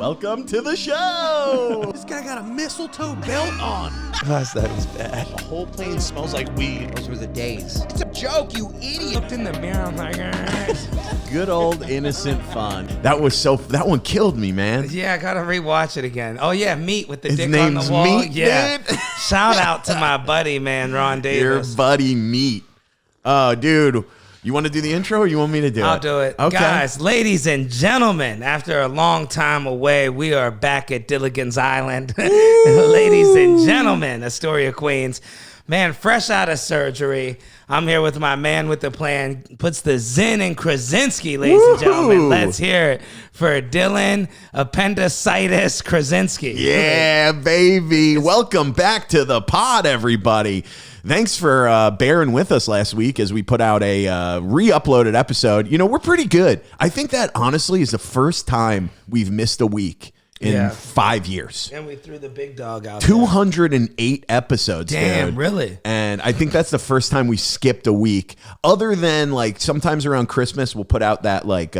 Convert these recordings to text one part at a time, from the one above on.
Welcome to the show. This guy got a mistletoe belt on. Gosh, that is bad. The whole plane smells like weed. Those were the days. It's a joke, you idiot. Looked in the mirror, I'm like, Good old innocent fun. That one killed me, man. yeah, I gotta rewatch it again. Oh yeah, Meat with the His dick on name's the wall. Meat, yeah. dude. Shout out to my buddy, man, Ron Your Davis. buddy Meat. Oh, dude. You want to do the intro or you want me to do it? I'll do it. Okay. Guys, ladies and gentlemen, after a long time away, we are back at Gilligan's Island. Ladies and gentlemen, Astoria, Queens. Man, fresh out of surgery. I'm here with my man with the plan. Puts the zen in Krasinski, ladies and gentlemen. Let's hear it for Dylan Appendicitis Krasinski. Yeah, baby. Welcome back to the pod, everybody. Thanks for bearing with us last week as we put out a re-uploaded episode. You know, we're pretty good. I think that honestly is the first time we've missed a week in 5 years. And we threw the big dog out 208 episodes. Damn, dude. really? And I think that's the first time we skipped a week. Other than like sometimes around Christmas we'll put out that like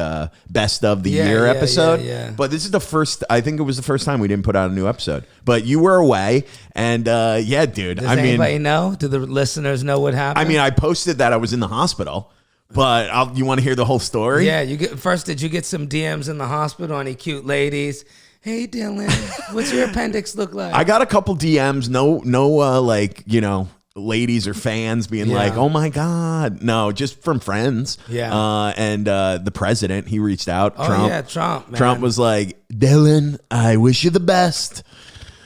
best of the year episode. Yeah. But this is the first. I think it was the first time we didn't put out a new episode. But you were away, and yeah, dude. Does anybody know? Do the listeners know what happened? I mean, I posted that I was in the hospital. But you want to hear the whole story? Yeah. Did you get some DMs in the hospital? Any cute ladies? Hey Dylan, what's your appendix look like? I got a couple DMs. No, like, you know, ladies or fans being like, oh my God. No, just from friends. Yeah. And the president, he reached out. Oh, Trump. yeah, Trump, man. Trump was like, Dylan, I wish you the best.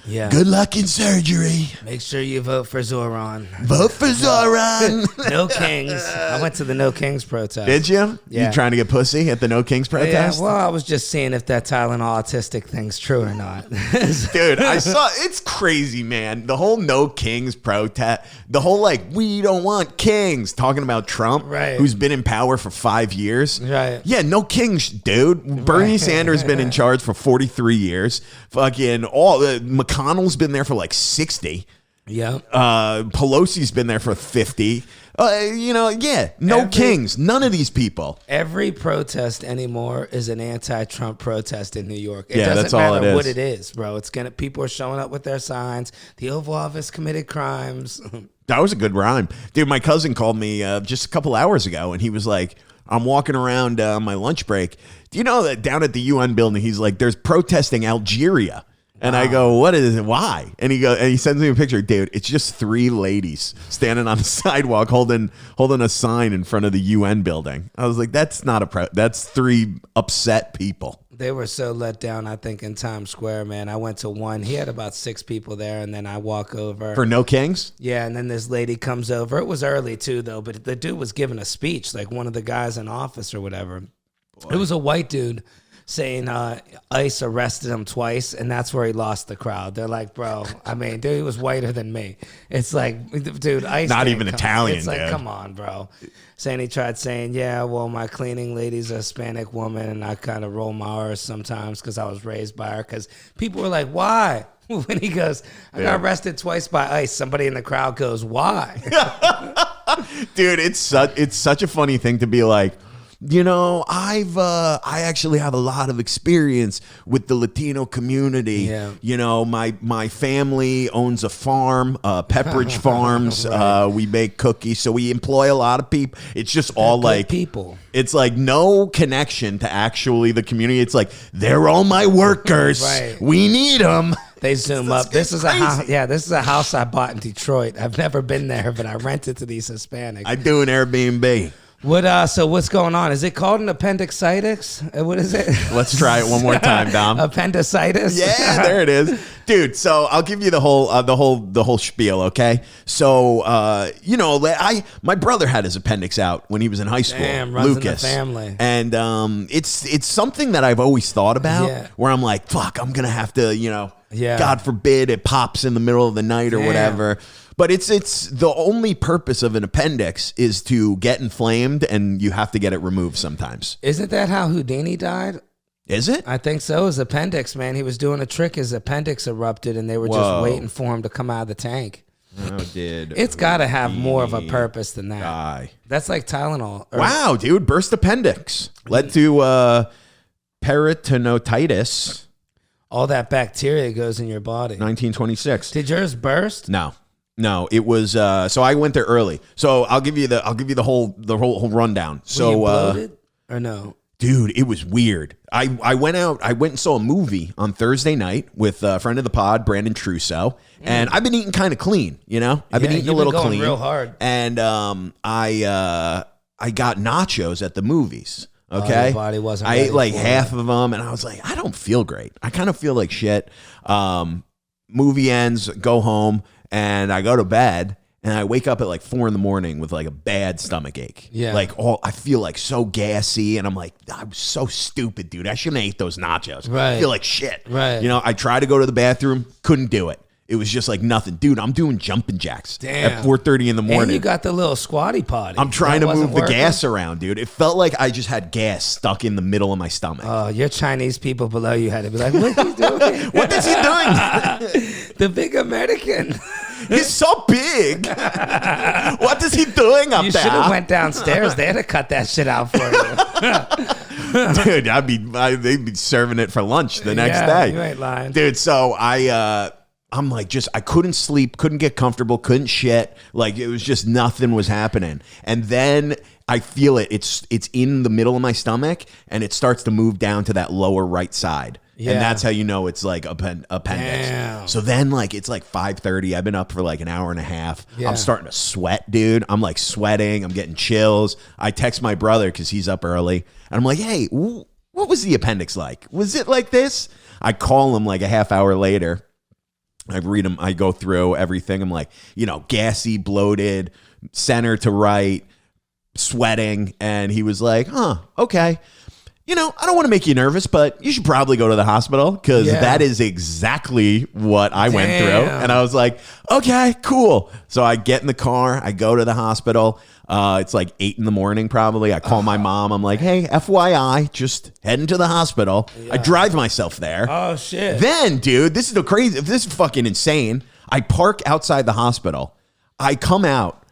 Yeah. Good luck in surgery. Make sure you vote for Zoran. Vote for Zoran. No Kings. I went to the No Kings protest. Did you? Yeah. You trying to get pussy at the No Kings protest? Yeah, well, I was just seeing if that Tylenol autistic thing's true or not. Dude, I saw, it's crazy, man. The whole No Kings protest, the whole like, we don't want kings, talking about Trump, Right. who's been in power for 5 years. Right. Yeah, no kings, dude. Bernie Sanders been in charge for 43 years. Fucking McConnell's been there for like 60. Yeah. Pelosi's been there for 50. You know, yeah, no kings. None of these people. Every protest anymore is an anti-Trump protest in New York. It Yeah, doesn't that's all matter it is. what it is, bro. People are showing up with their signs. The Oval Office committed crimes. That was a good rhyme. Dude, my cousin called me just a couple hours ago, and he was like, I'm walking around my lunch break. Do you know that down at the UN building, he's like, there's protesting Algeria. And I go, what is it? Why? And he sends me a picture. Dude, it's just 3 ladies standing on the sidewalk holding a sign in front of the UN building. I was like, that's not that's 3 upset people. They were so let down, I think, in Times Square, man. I went to one. He had about 6 people there, and then I walk over. For No Kings? Yeah, and then this lady comes over. It was early, too, though, but the dude was giving a speech, like one of the guys in office or whatever. Boy. It was a white dude saying ICE arrested him twice, and that's where he lost the crowd. They're like, bro, I mean, dude, he was whiter than me. It's like, dude, ICE not even Italian, It's like, dude. come on, bro. He tried saying, yeah, well, my cleaning lady's a Hispanic woman, and I kind of roll my R's sometimes because I was raised by her. Because people were like, why? When he goes, I got arrested twice by ICE, somebody in the crowd goes, why? Dude, it's such a funny thing to be like, you know, I actually have a lot of experience with the Latino community. Yeah. You know, my family owns a farm, Pepperidge Farms. Right. We make cookies, so we employ a lot of people. It's just all Good like people. It's like no connection to actually the community. It's like they're all my workers. Right. We need them. They zoom up. This is crazy. a house. Yeah, this is a house I bought in Detroit. I've never been there, but I rented to these Hispanics. I do an Airbnb. So what's going on? Is it called an appendicitis? What is it? Let's try it one more time, Dom. Appendicitis? Yeah, there it is, dude. So I'll give you the whole spiel, okay? So you know, my brother had his appendix out when he was in high school. Damn, runs in the Lucas, family. and it's something that I've always thought about. Yeah. Where I'm like, fuck, I'm gonna have to, you know, Yeah. God forbid it pops in the middle of the night or Damn. whatever. But it's the only purpose of an appendix is to get inflamed, and you have to get it removed sometimes. Isn't that how Houdini died? Is it? I think so. His appendix, man. He was doing a trick. His appendix erupted, and they were Whoa. just waiting for him to come out of the tank. Oh, did It's got to have more of a purpose than that. die? That's like Tylenol. Wow, dude, burst appendix led to peritonitis. all that bacteria goes in your body. 1926. Did yours burst? No, it was. So I went there early. So I'll give you the whole rundown. So Were you bloated or no? dude, it was weird. I went and saw a movie on Thursday night with a friend of the pod, Brandon Trusso, and I've been eating kind of clean. You know, I've been eating a little going clean, real hard. and I got nachos at the movies. Okay, your body wasn't I ready ate like for half of them, and I was like, I don't feel great. I kind of feel like shit. Movie ends, go home, and I go to bed, and I wake up at like 4 a.m. with like a bad stomach ache. Yeah, I feel like so gassy, and I'm like, I'm so stupid, dude. I shouldn't have ate those nachos. Right. I feel like shit. Right. You know, I tried to go to the bathroom, couldn't do it. It was just like nothing, dude. I'm doing jumping jacks at 4:30 in the morning. And you got the little squatty potty. I'm trying to move the working. gas around, dude. It felt like I just had gas stuck in the middle of my stomach. Oh, your Chinese people below you had to be like, "What is he doing? What is he doing? The big American." He's so big. What is he doing up You there? should have went downstairs. They had to cut that shit out for you. Dude, they'd be serving it for lunch the next day. You ain't lying. Dude, so I'm like, I couldn't sleep, couldn't get comfortable, couldn't shit. Like, it was just nothing was happening. And then I feel it. It's in the middle of my stomach, and it starts to move down to that lower right side. Yeah. And that's how you know it's like appendix. Damn. So then, like, it's like 5:30. I've been up for like an hour and a half. Yeah. I'm starting to sweat, dude. I'm like sweating. I'm getting chills. I text my brother because he's up early. And I'm like, hey, what was the appendix like? Was it like this? I call him like a half hour later. I read him. I go through everything. I'm like, gassy, bloated, center to right, sweating. And he was like, okay. I don't want to make you nervous, but you should probably go to the hospital because that is exactly what I went through. And I was like, okay, cool. So I get in the car. I go to the hospital. It's like 8 a.m. probably. I call my mom. I'm like, hey, FYI, just heading to the hospital. Yeah. I drive myself there. Oh, shit. Then, dude, this is fucking insane. I park outside the hospital. I come out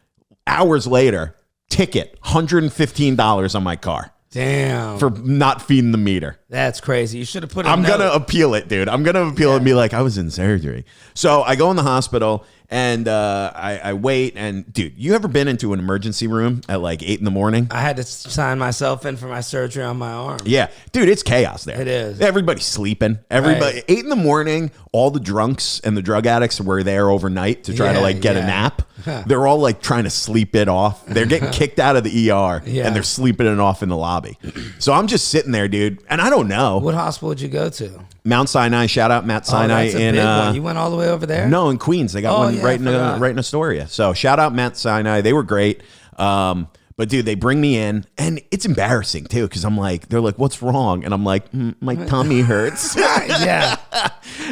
hours later, ticket, $115 on my car. Damn. For not feeding the meter. That's crazy. You should have put it. I'm going to appeal it, dude. I'm going to appeal it and be like, I was in surgery. So I go in the hospital and I wait. And dude, you ever been into an emergency room at like 8 a.m? I had to sign myself in for my surgery on my arm. Yeah. Dude, it's chaos there. It is. Everybody's sleeping. Everybody, Right. 8 a.m, all the drunks and the drug addicts were there overnight to try to like get a nap. They're all like trying to sleep it off. They're getting kicked out of the ER and they're sleeping it off in the lobby. So I'm just sitting there, dude, and I don't know. What hospital would you go to? Mount Sinai. Shout out Mount Sinai that's a in big one. You went all the way over there? No, in Queens. They got one right in Astoria. So shout out Mount Sinai. They were great. But dude, they bring me in, and it's embarrassing too because I'm like, they're like, "What's wrong?" And I'm like, "My tummy hurts." Yeah.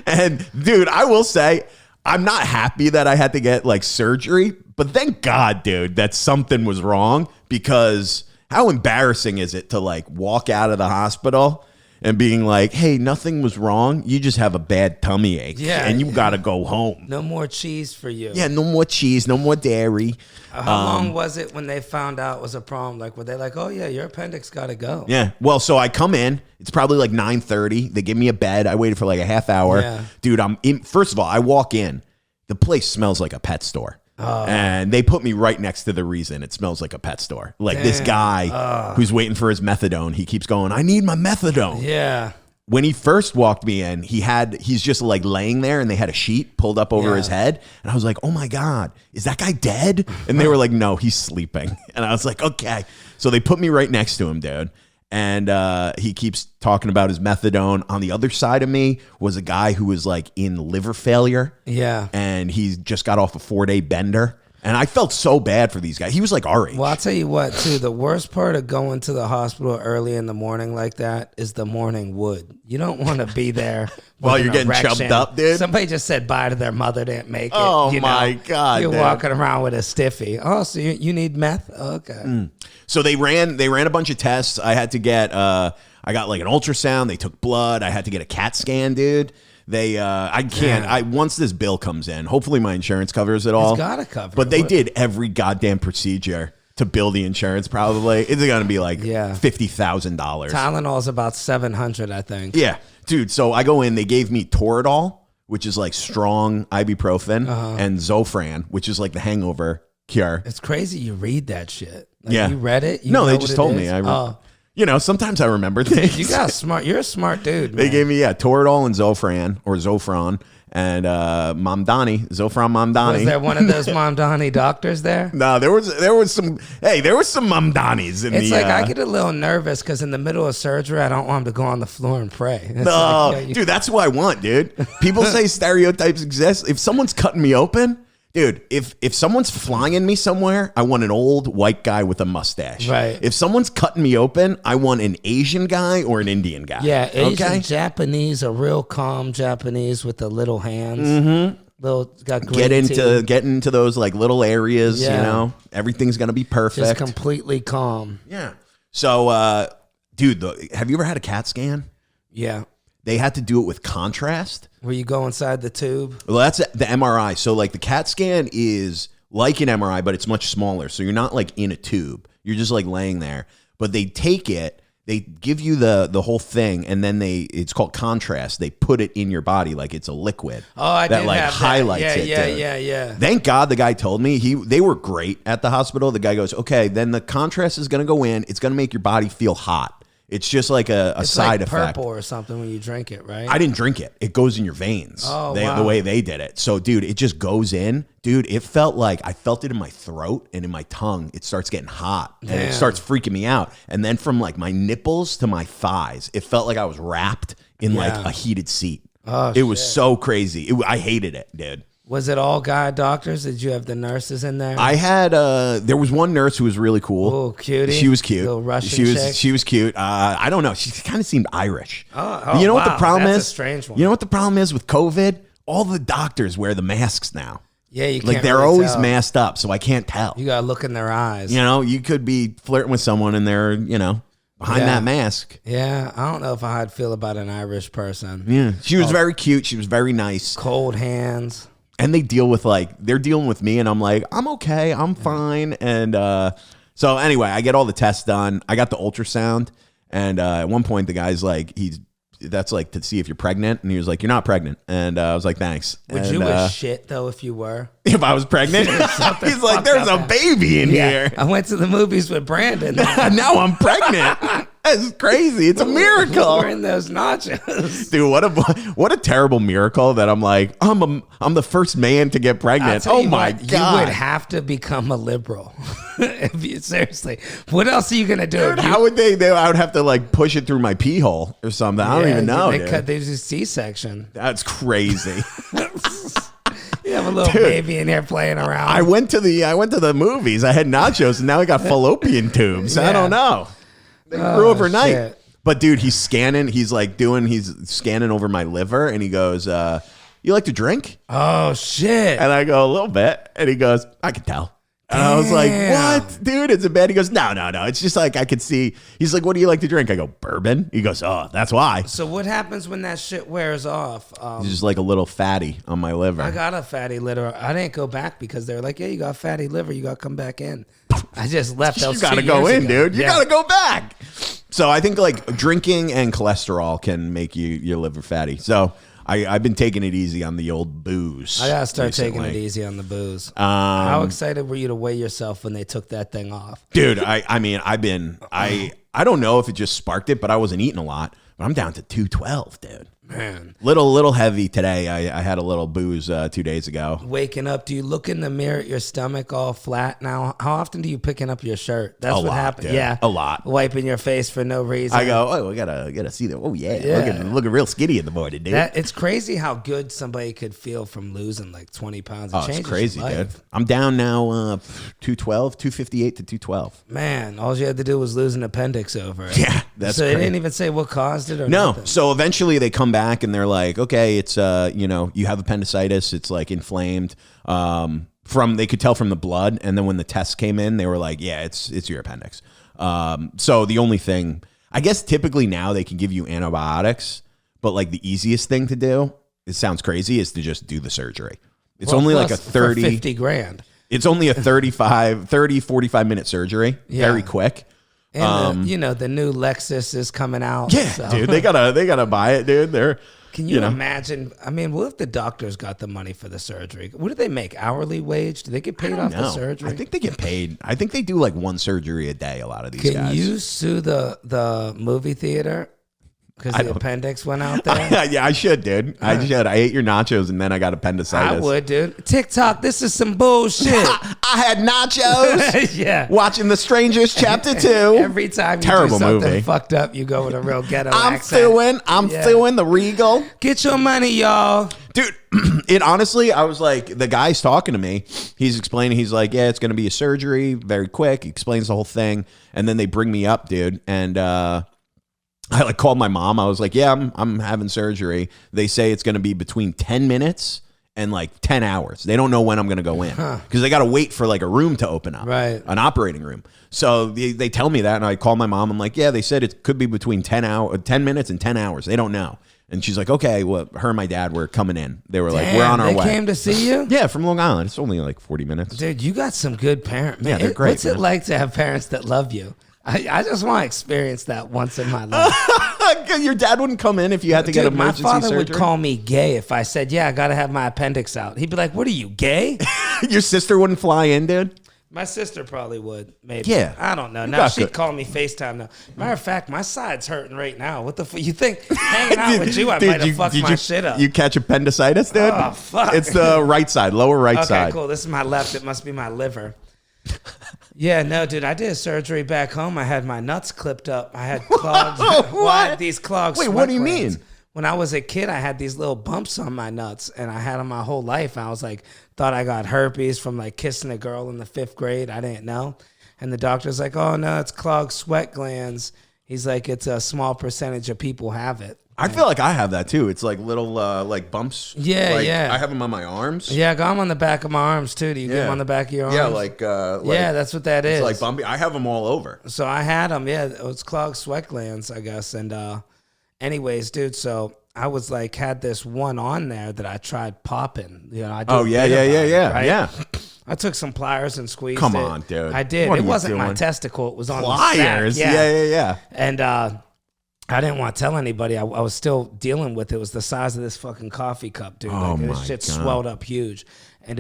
And dude, I will say, I'm not happy that I had to get like surgery, but thank God, dude, that something was wrong because how embarrassing is it to like walk out of the hospital and being like, hey, nothing was wrong. You just have a bad tummy ache. Yeah, and you got to go home. No more cheese for you. Yeah, no more cheese, no more dairy. How long was it when they found out it was a problem? Like, were they like, oh, yeah, your appendix got to go? Yeah. Well, so I come in. It's probably like 9:30. They give me a bed. I waited for like a half hour. Yeah. Dude, I'm in. First of all, I walk in. The place smells like a pet store. And they put me right next to the reason it smells like a pet store. Like this guy who's waiting for his methadone. He keeps going, I need my methadone. Yeah. When he first walked me in, he's just like laying there and they had a sheet pulled up over his head. And I was like, oh my God, is that guy dead? And they were like, no, he's sleeping. And I was like, okay. So they put me right next to him, dude. And he keeps talking about his methadone. On the other side of me was a guy who was like in liver failure. Yeah. And he just got off a 4-day bender. And I felt so bad for these guys. He was like our age. Well, I'll tell you what, too. The worst part of going to the hospital early in the morning like that is the morning wood. You don't want to be there while with you're an getting erection. chubbed up, dude. Somebody just said bye to their mother, didn't make it. Oh, my God, You're dude. walking around with a stiffy. Oh, so you need meth? Okay. So they ran a bunch of tests. I had to get I got like an ultrasound. They took blood. I had to get a CAT scan, dude. I can't. Once this bill comes in, hopefully my insurance covers it all. It's gotta cover. But they did every goddamn procedure to bill the insurance. Probably it's going to be like $50,000. Tylenol's about $700, I think. Yeah, dude. So I go in. They gave me Toradol, which is like strong ibuprofen, and Zofran, which is like the hangover cure. It's crazy you read that shit. Like, Yeah. You read it? No, they just told me. You know, sometimes I remember things. You got smart. You're a smart dude, man. They gave me, Toradol and Zofran and Mamdani, Zofran Mamdani. Was there one of those Mamdani doctors there? No, there was some Mamdanis in It's the. like I get a little nervous because in the middle of surgery, I don't want him to go on the floor and pray. It's no, like, dude, that's what I want, dude. People say stereotypes exist. If someone's cutting me open, dude, if someone's flying me somewhere, I want an old white guy with a mustache. Right. If someone's cutting me open, I want an Asian guy or an Indian guy. Yeah, Asian, okay? Japanese, a real calm Japanese with the little hands. Mm-hmm. Little got Get into those like little areas. Yeah. You know, everything's gonna be perfect. Just completely calm. Yeah. So, dude, have you ever had a CAT scan? Yeah. They had to do it with contrast. Where you go inside the tube? Well, that's the MRI. So, like, the CAT scan is like an MRI, but it's much smaller. So you're not like in a tube. You're just like laying there. But they take it, they give you the whole thing, and then it's called contrast. They put it in your body like it's a liquid. Oh, I that did like have highlights that. it. Yeah. Thank God the guy told me. They were great at the hospital. The guy goes, okay, then the contrast is going to go in. It's going to make your body feel hot. It's just like a side like effect. Purple or something when you drink it, right? I didn't drink it. It goes in your veins. Oh, wow. The way they did it. So, dude, it just goes in. Dude, it felt like I felt it in my throat and in my tongue. It starts getting hot and it starts freaking me out. And then from like my nipples to my thighs, it felt like I was wrapped in like a heated seat. Oh, it was so crazy. I hated it, dude. Was it all guy doctors? Did you have the nurses in there? I had there was one nurse who was really cool. Oh, cutie. She was cute. Little Russian chick. She was cute. I don't know. She kind of seemed Irish. Oh, you know what the wow. problem That's is? a strange one. You know what the problem is with COVID? All the doctors wear the masks now. Yeah, you can't like they're really always tell. masked up, so I can't tell. You gotta look in their eyes. You know, you could be flirting with someone and they're, behind that mask. Yeah, I don't know if I'd feel about an Irish person. Yeah, she was very cute. She was very nice. Cold hands. And they're dealing with me, and I'm like, I'm okay, I'm fine. And so anyway, I get all the tests done. I got the ultrasound, and at one point the guy's like, that's like to see if you're pregnant, and he was like, you're not pregnant, and I was like, thanks. Would you wish shit though if you were? If I was pregnant? He's like, there's a baby in here. I went to the movies with Brandon. Now I'm pregnant. That's crazy. It's a miracle. We're in those nachos. Dude, what a terrible miracle that I'm like, I'm the first man to get pregnant. Oh my God. You would have to become a liberal. Seriously. What else are you going to do? Dude, how would I would have to like push it through my pee hole or something. I don't even know. They do C-section. That's crazy. You have a little baby in here playing around. I went to the movies. I had nachos and now I got fallopian tubes. I don't know. They grew overnight. Shit. But dude, he's scanning. He's scanning over my liver and he goes, you like to drink? Oh, shit. And I go, a little bit. And he goes, I can tell. And I was like, what? Dude, is it bad? He goes, no. It's just like I could see. He's like, what do you like to drink? I go, bourbon. He goes, oh, that's why. So what happens when that shit wears off? He's just like a little fatty on my liver. I got a fatty liver. I didn't go back because they were like, yeah, you got fatty liver. You got to come back in. I just left. You got to go in, dude. You got to go back. So I think like drinking and cholesterol can make your liver fatty. So I've been taking it easy on the old booze. I gotta start taking it recently. easy on the booze. How excited were you to weigh yourself when they took that thing off? Dude, I don't know if it just sparked it, but I wasn't eating a lot. But I'm down to 212, dude. Man, Little heavy today. I had a little booze 2 days ago. waking up, do you look in the mirror at your stomach all flat now? How often do you picking up your shirt? That's what lot, happened. dude. Yeah, A lot. Wiping your face for no reason. I go, oh, I gotta see that. Oh yeah. Looking real skinny in the morning, dude. It's crazy how good somebody could feel from losing like 20 pounds. It's crazy, dude. I'm down now 212, 258 to 212. Man, all you had to do was lose an appendix over it. Yeah, that's so they crazy. didn't even say what caused it or No. nothing. So eventually they come back and they're like, okay, it's you have appendicitis. It's like inflamed. They could tell from the blood, and then when the tests came in, they were like, yeah, it's your appendix. So the only thing, I guess, typically now they can give you antibiotics, but like the easiest thing to do, it sounds crazy, is to just do the surgery. It's only like a 30 for $50,000. It's only a 45 minute surgery. Yeah. Very quick. And the new Lexus is coming out. Yeah, so. dude, they gotta buy it, dude. Can you imagine? I mean, what if the doctors got the money for the surgery? What do they make? Hourly wage? Do they get paid off the surgery? I think they get paid. I think they do like one surgery a day. A lot of these guys. Can you sue the movie theater because the appendix went out there? Yeah, I should, dude. I should. I ate your nachos and then I got appendicitis. I would, dude. TikTok, this is some bullshit. I had nachos. Yeah. Watching The Strangers Chapter 2. Every time you Terrible do something movie. fucked up, you go with a real ghetto I'm accent. I'm feeling the Regal. Get your money, y'all. Dude, it honestly, I was like, the guy's talking to me. He's explaining, he's like, yeah, it's going to be a surgery, very quick. He explains the whole thing. And then they bring me up, dude. And I like called my mom. I was like, yeah, I'm having surgery. They say it's going to be between 10 minutes and like 10 hours. They don't know when I'm going to go in because they got to wait for like a room to open up, right? An operating room. So they tell me that, and I call my mom. I'm like, yeah, they said it could be between 10 minutes and 10 hours. They don't know. And she's like, okay, well, her and my dad were coming in. They were like, we're on our way. They came to see you? Yeah, from Long Island. It's only like 40 minutes. Dude, you got some good parents. Yeah, they're great. What's it like to have parents that love you? I just want to experience that once in my life. Your dad wouldn't come in if you had to get emergency surgery? My father would call me gay if I said, yeah, I got to have my appendix out. He'd be like, what are you, gay? Your sister wouldn't fly in, dude? My sister probably would, maybe. Yeah. I don't know. Now she'd call me FaceTime now. Matter of fact, my side's hurting right now. What the fuck? You think hanging out with you, I might have fucked my shit up. You catch appendicitis, dude? Oh, fuck. It's the right side, lower right side. Okay, cool. This is my left. It must be my liver. Yeah, no, dude, I did surgery back home. I had my nuts clipped up. I had clogged. Well, I had these clogged Wait, sweat what do you glands. mean? When I was a kid, I had these little bumps on my nuts, and I had them my whole life. I was like, thought I got herpes from like kissing a girl in the 5th grade. I didn't know. And the doctor's like, oh, no, it's clogged sweat glands. He's like, it's a small percentage of people have it. I feel like I have that too. It's like little like bumps. Yeah, like, yeah. I have them on my arms. Yeah, I got them on the back of my arms too. Do you get them on the back of your arms? Yeah, like yeah, that's what that is. It's like bumpy. I have them all over. So I had them. Yeah, it was clogged sweat glands, I guess. And anyways, dude, so I was like, had this one on there that I tried popping. You know, I did yeah. I took some pliers and squeezed it. Come on, dude. I did. What It are you wasn't my doing? testicle. It was on Pliers. the sack. Yeah. And I didn't want to tell anybody. I was still dealing with it. It was the size of this fucking coffee cup, dude. Oh, Like, my this shit God. swelled up huge. And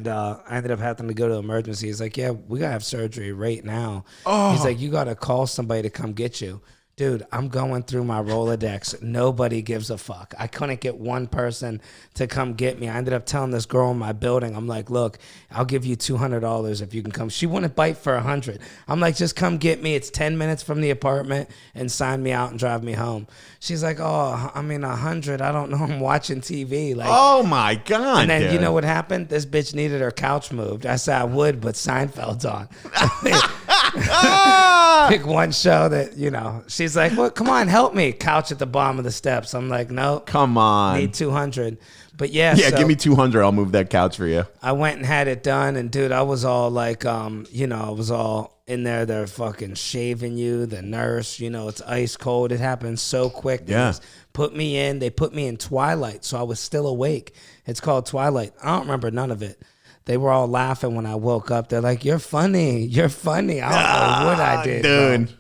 I ended up having to go to emergency. He's like, yeah, we got to have surgery right now. Oh. He's like, you got to call somebody to come get you. Dude, I'm going through my Rolodex. Nobody gives a fuck. I couldn't get one person to come get me. I ended up telling this girl in my building, I'm like, look, I'll give you $200 if you can come. She wouldn't bite for $100. I'm like, just come get me. It's 10 minutes from the apartment and sign me out and drive me home. She's like, oh, I mean, 100. I don't know. I'm watching TV. Like, Oh my God. and then dude. you know what happened? This bitch needed her couch moved. I said I would, but Seinfeld's on. Pick one show that, you know, she's like, well, come on, help me. Couch at the bottom of the steps. I'm like, no, Come on. need 200. But yeah, Yeah, so give me 200. I'll move that couch for you. I went and had it done. And dude, I was all like, you know, I was all in there. They're fucking shaving you, the nurse, you know, it's ice cold. It happened so quick. They Yeah. just put me in. They put me in Twilight. So I was still awake. It's called Twilight. I don't remember none of it. They were all laughing when I woke up. They're like, you're funny. You're funny. I don't know what I did. Dude. bro.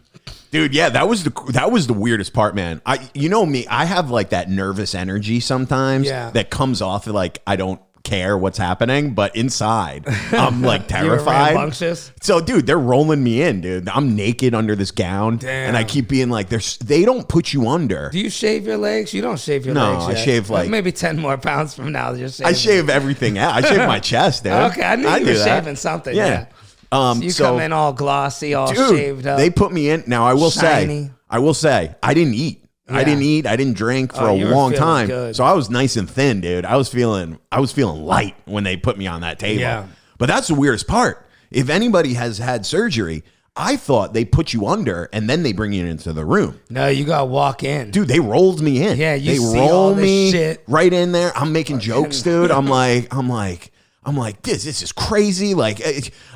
Dude, yeah, that was the weirdest part, man. You know me, I have like that nervous energy sometimes that comes off like I don't care what's happening, but inside I'm like terrified. rambunctious? So, dude, they're rolling me in, dude. I'm naked under this gown, and I keep being like, they don't put you under. Do you shave your legs? You don't shave your No, legs I yet. shave, like- maybe 10 more pounds from now. You're shaving. I shave everything out. I shave my chest, dude. Okay, I knew you do were that. shaving something. Yeah. So You come in all glossy, all dude, shaved up. they put me in. Now I will Shiny. say, I didn't eat. I didn't drink for a you were long feeling time. good. So I was nice and thin, dude. I was feeling light when they put me on that table. Yeah. But that's the weirdest part. If anybody has had surgery, I thought they put you under and then they bring you into the room. No, you got to walk in. Dude, they rolled me in. Yeah, you they see roll all this me shit. right in there. I'm making jokes, dude. I'm like, I'm like, this is crazy. Like,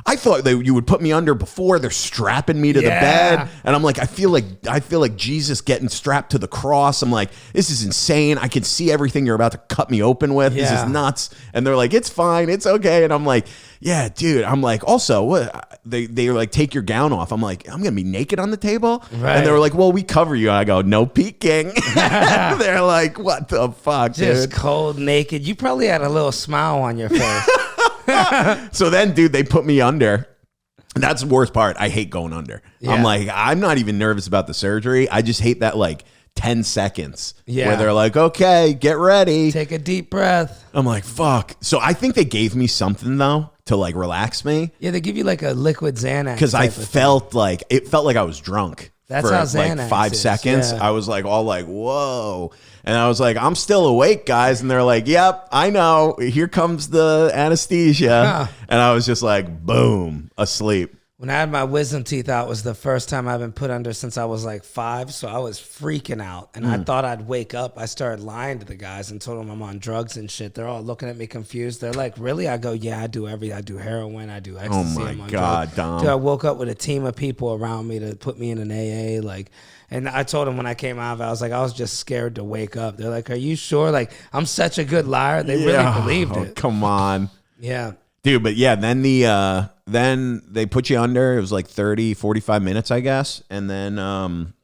I thought that you would put me under before. They're strapping me to the bed, and I'm like, I feel like Jesus getting strapped to the cross. I'm like, this is insane. I can see everything you're about to cut me open with. This is nuts. And they're like, it's fine, it's okay. And I'm like, yeah, dude. I'm like, also, what? They like take your gown off. I'm like, I'm gonna be naked on the table, and they were like, well, we cover you. And I go, no peeking. They're like, what the fuck, just dude? cold naked. You probably had a little smile on your face. So then, dude, they put me under. That's the worst part. I hate going under. I'm like, I'm not even nervous about the surgery. I just hate that like 10 seconds where they're like, okay, get ready. Take a deep breath. I'm like, fuck. So I think they gave me something though to like relax me. Yeah, they give you like a liquid Xanax. Because I felt like I was drunk. That's for how Xanax like 5 is, seconds. yeah. I was like all like, whoa. And I was like, I'm still awake, guys. And they're like, yep, I know. Here comes the anesthesia. And I was just like, boom, asleep. When I had my wisdom teeth out, was the first time I've been put under since I was like 5. So I was freaking out. And I thought I'd wake up. I started lying to the guys and told them I'm on drugs and shit. They're all looking at me confused. They're like, really? I go, yeah, I do heroin. I do ecstasy. Oh my I'm on God, drugs. Dom. Dude, I woke up with a team of people around me to put me in an AA. Like, and I told them when I came out of it, I was like, I was just scared to wake up. They're like, are you sure? Like, I'm such a good liar. They really believed it. Come on. Yeah. Dude, but yeah, then then they put you under. It was like 30, 45 minutes, I guess. And then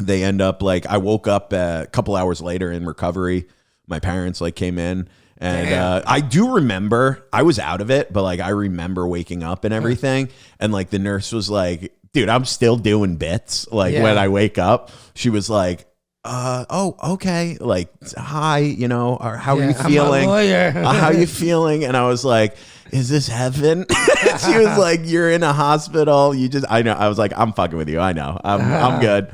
they end up like, I woke up a couple hours later in recovery. My parents like came in. And I do remember, I was out of it, but like I remember waking up and everything. And like the nurse was like, dude, I'm still doing bits. Like when I wake up, she was like, oh, okay. Like, hi, you know, or how are you feeling? I'm a lawyer. How are you feeling? And I was like, is this heaven? She was like, you're in a hospital. I know. I was like, I'm fucking with you. I know. I'm good.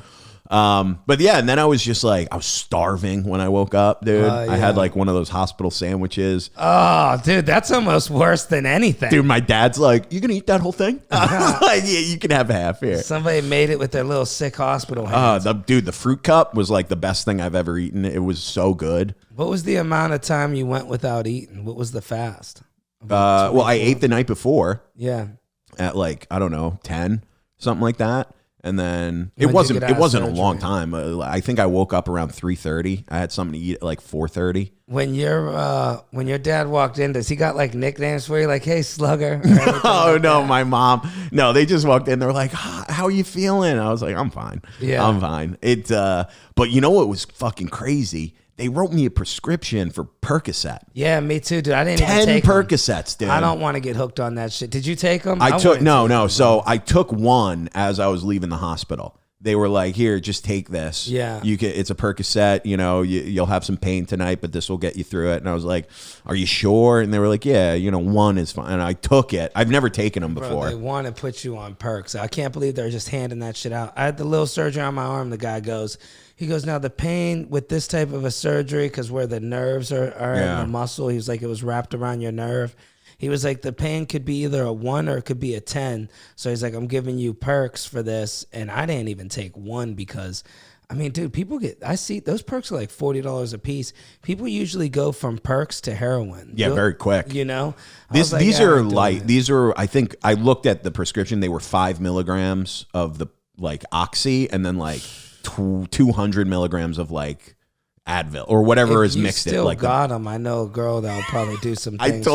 But yeah, and then I was just like, I was starving when I woke up, dude. I had like one of those hospital sandwiches. Oh, dude, that's almost worse than anything. Dude, my dad's like, you gonna eat that whole thing? I was like, yeah, you can have half here. Somebody made it with their little sick hospital hands. The fruit cup was like the best thing I've ever eaten. It was so good. What was the amount of time you went without eating? What was the fast? Well, I ate the night before. Yeah. At like, I don't know, 10, something like that. And then it When'd you wasn't get out of a long surgery? time. I think I woke up around 3:30. I had something to eat at like 4:30. When your dad walked in, does he got like nicknames for you? Like, hey, slugger? Oh, no, my mom. No, they just walked in. They're like, how are you feeling? I was like, I'm fine. Yeah. I'm fine. But you know what was fucking crazy? They wrote me a prescription for Percocet. Yeah, me too, dude. I didn't even 10 take 'em. Percocets, dude. I don't want to get hooked on that shit. Did you take them? I took no. So I took one as I was leaving the hospital. They were like, "Here, just take this. Yeah. It's a Percocet. You know, you'll have some pain tonight, but this will get you through it." And I was like, "Are you sure?" And they were like, "Yeah, one is fine." And I took it. I've never taken them before. Bro, they want to put you on perks. I can't believe they're just handing that shit out. I had the little surgery on my arm. The guy goes, now the pain with this type of a surgery, because where the nerves are in the muscle, he was like, it was wrapped around your nerve. He was like, the pain could be either a 1 or it could be a 10. So he's like, I'm giving you perks for this. And I didn't even take one because, I mean, dude, I see those perks are like $40 a piece. People usually go from perks to heroin. Yeah, very quick. You know? These are light. These are, I think, I looked at the prescription. They were 5 milligrams of the like Oxy and then like 200 milligrams of like Advil or whatever is mixed in. Like got them. I know a girl that will probably do some things.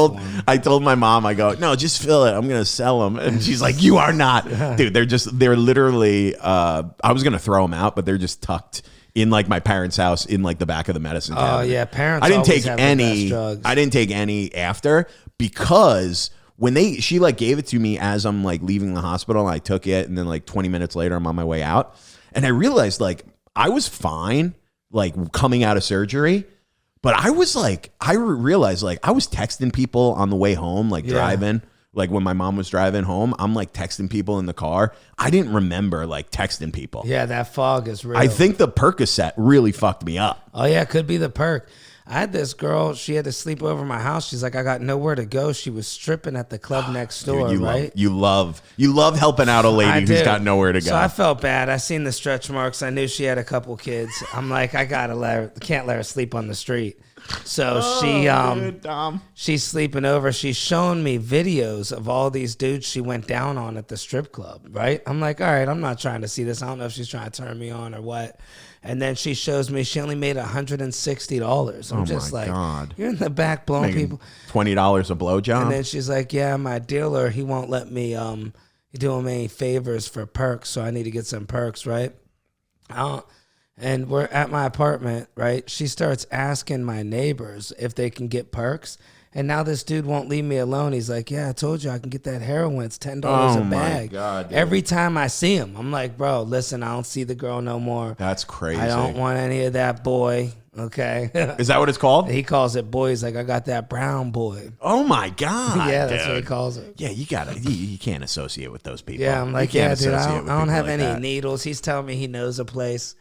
I told my mom, I go, no, just fill it. I'm gonna sell them, and she's like, you are not, dude. They're literally. I was gonna throw them out, but they're just tucked in like my parents' house in like the back of the medicine cabinet. Oh yeah, parents. I didn't always take have the any. best drugs. I didn't take any after because when she like gave it to me as I'm like leaving the hospital, and I took it, and then like 20 minutes later, I'm on my way out. And I realized like I was fine, like coming out of surgery, but I was like, I realized like I was texting people on the way home, like driving, like when my mom was driving home, I'm like texting people in the car. I didn't remember like texting people. Yeah, that fog is real. I think the Percocet really fucked me up. Oh yeah, it could be the perk. I had this girl, she had to sleep over my house. She's like, I got nowhere to go. She was stripping at the club next door, Dude, right? you love helping out a lady who's got nowhere to go. So I felt bad. I seen the stretch marks. I knew she had a couple kids. I'm like, I can't let her sleep on the street. So she's sleeping over. She's showing me videos of all these dudes she went down on at the strip club, right? I'm like, all right, I'm not trying to see this. I don't know if she's trying to turn me on or what. And then she shows me she only made $160. I'm just like, God. You're in the back blowing people $20 a blowjob. And then she's like, yeah, my dealer, he won't let me do him any favors for perks, so I need to get some perks, right? And we're at my apartment, right? She starts asking my neighbors if they can get perks. And now this dude won't leave me alone. He's like, yeah, I told you I can get that heroin. It's $10 a bag. God, every time I see him, I'm like, bro, listen, I don't see the girl no more. That's crazy. I don't want any of that boy. Okay. Is that what it's called? He calls it boy. He's like, I got that brown boy. Oh my God. Yeah, that's what he calls it. Yeah, you can't associate with those people. Yeah, I'm like, yeah, dude, I don't have any needles. He's telling me he knows a place.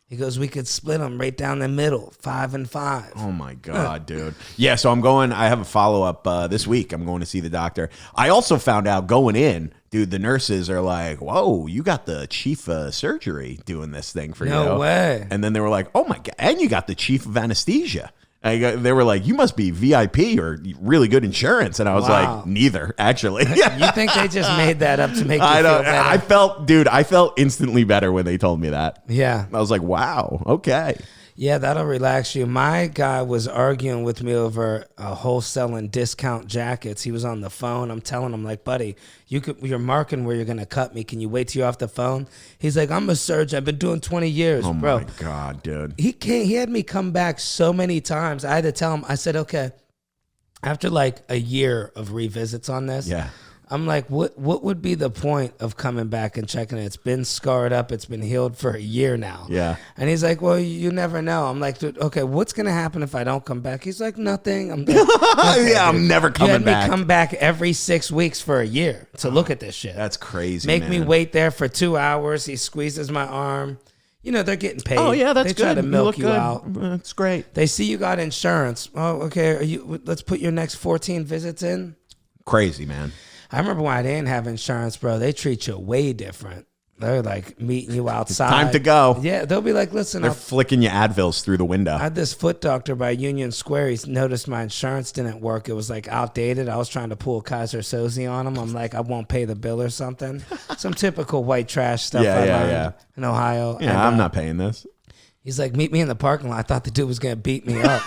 He goes, we could split them right down the middle, 5 and 5. Oh, my God, dude. Yeah, so I have a follow-up this week. I'm going to see the doctor. I also found out going in, dude, the nurses are like, whoa, you got the chief of surgery doing this thing for you. No way. And then they were like, oh, my God, and you got the chief of anesthesia. They were like, you must be VIP or really good insurance. And I was like, neither, actually. You think they just made that up to make you feel better? I felt instantly better when they told me that. Yeah. I was like, wow, okay. Yeah, that'll relax you. My guy was arguing with me over wholesaling discount jackets. He was on the phone. I'm telling him, like, buddy, you're marking where you're going to cut me. Can you wait till you're off the phone? He's like, I'm a surgeon. I've been doing 20 years, bro. Oh, my God, dude. He had me come back so many times. I had to tell him, I said, okay, after like a year of revisits on this, yeah. I'm like, what would be the point of coming back and checking it? It's been scarred up. It's been healed for a year now. Yeah. And he's like, well, you never know. I'm like, dude, okay, what's going to happen if I don't come back? He's like, nothing. I'm like, okay, yeah, I'm never coming back. Me come back every 6 weeks for a year to look at this shit. That's crazy, Make me wait there for 2 hours. He squeezes my arm. You know, they're getting paid. Oh, yeah, that's good. They try to milk you out. That's great. They see you got insurance. Oh, okay, let's put your next 14 visits in. Crazy, man. I remember when I didn't have insurance, bro, they treat you way different. They're like meeting you outside. It's time to go. Yeah, they'll be like, listen. They're flicking you Advils through the window. I had this foot doctor by Union Square. He noticed my insurance didn't work. It was like outdated. I was trying to pull Kaiser Soze on him. I'm like, I won't pay the bill or something. Some typical white trash stuff I learned in Ohio. Yeah, and, I'm not paying this. He's like, meet me in the parking lot. I thought the dude was going to beat me up.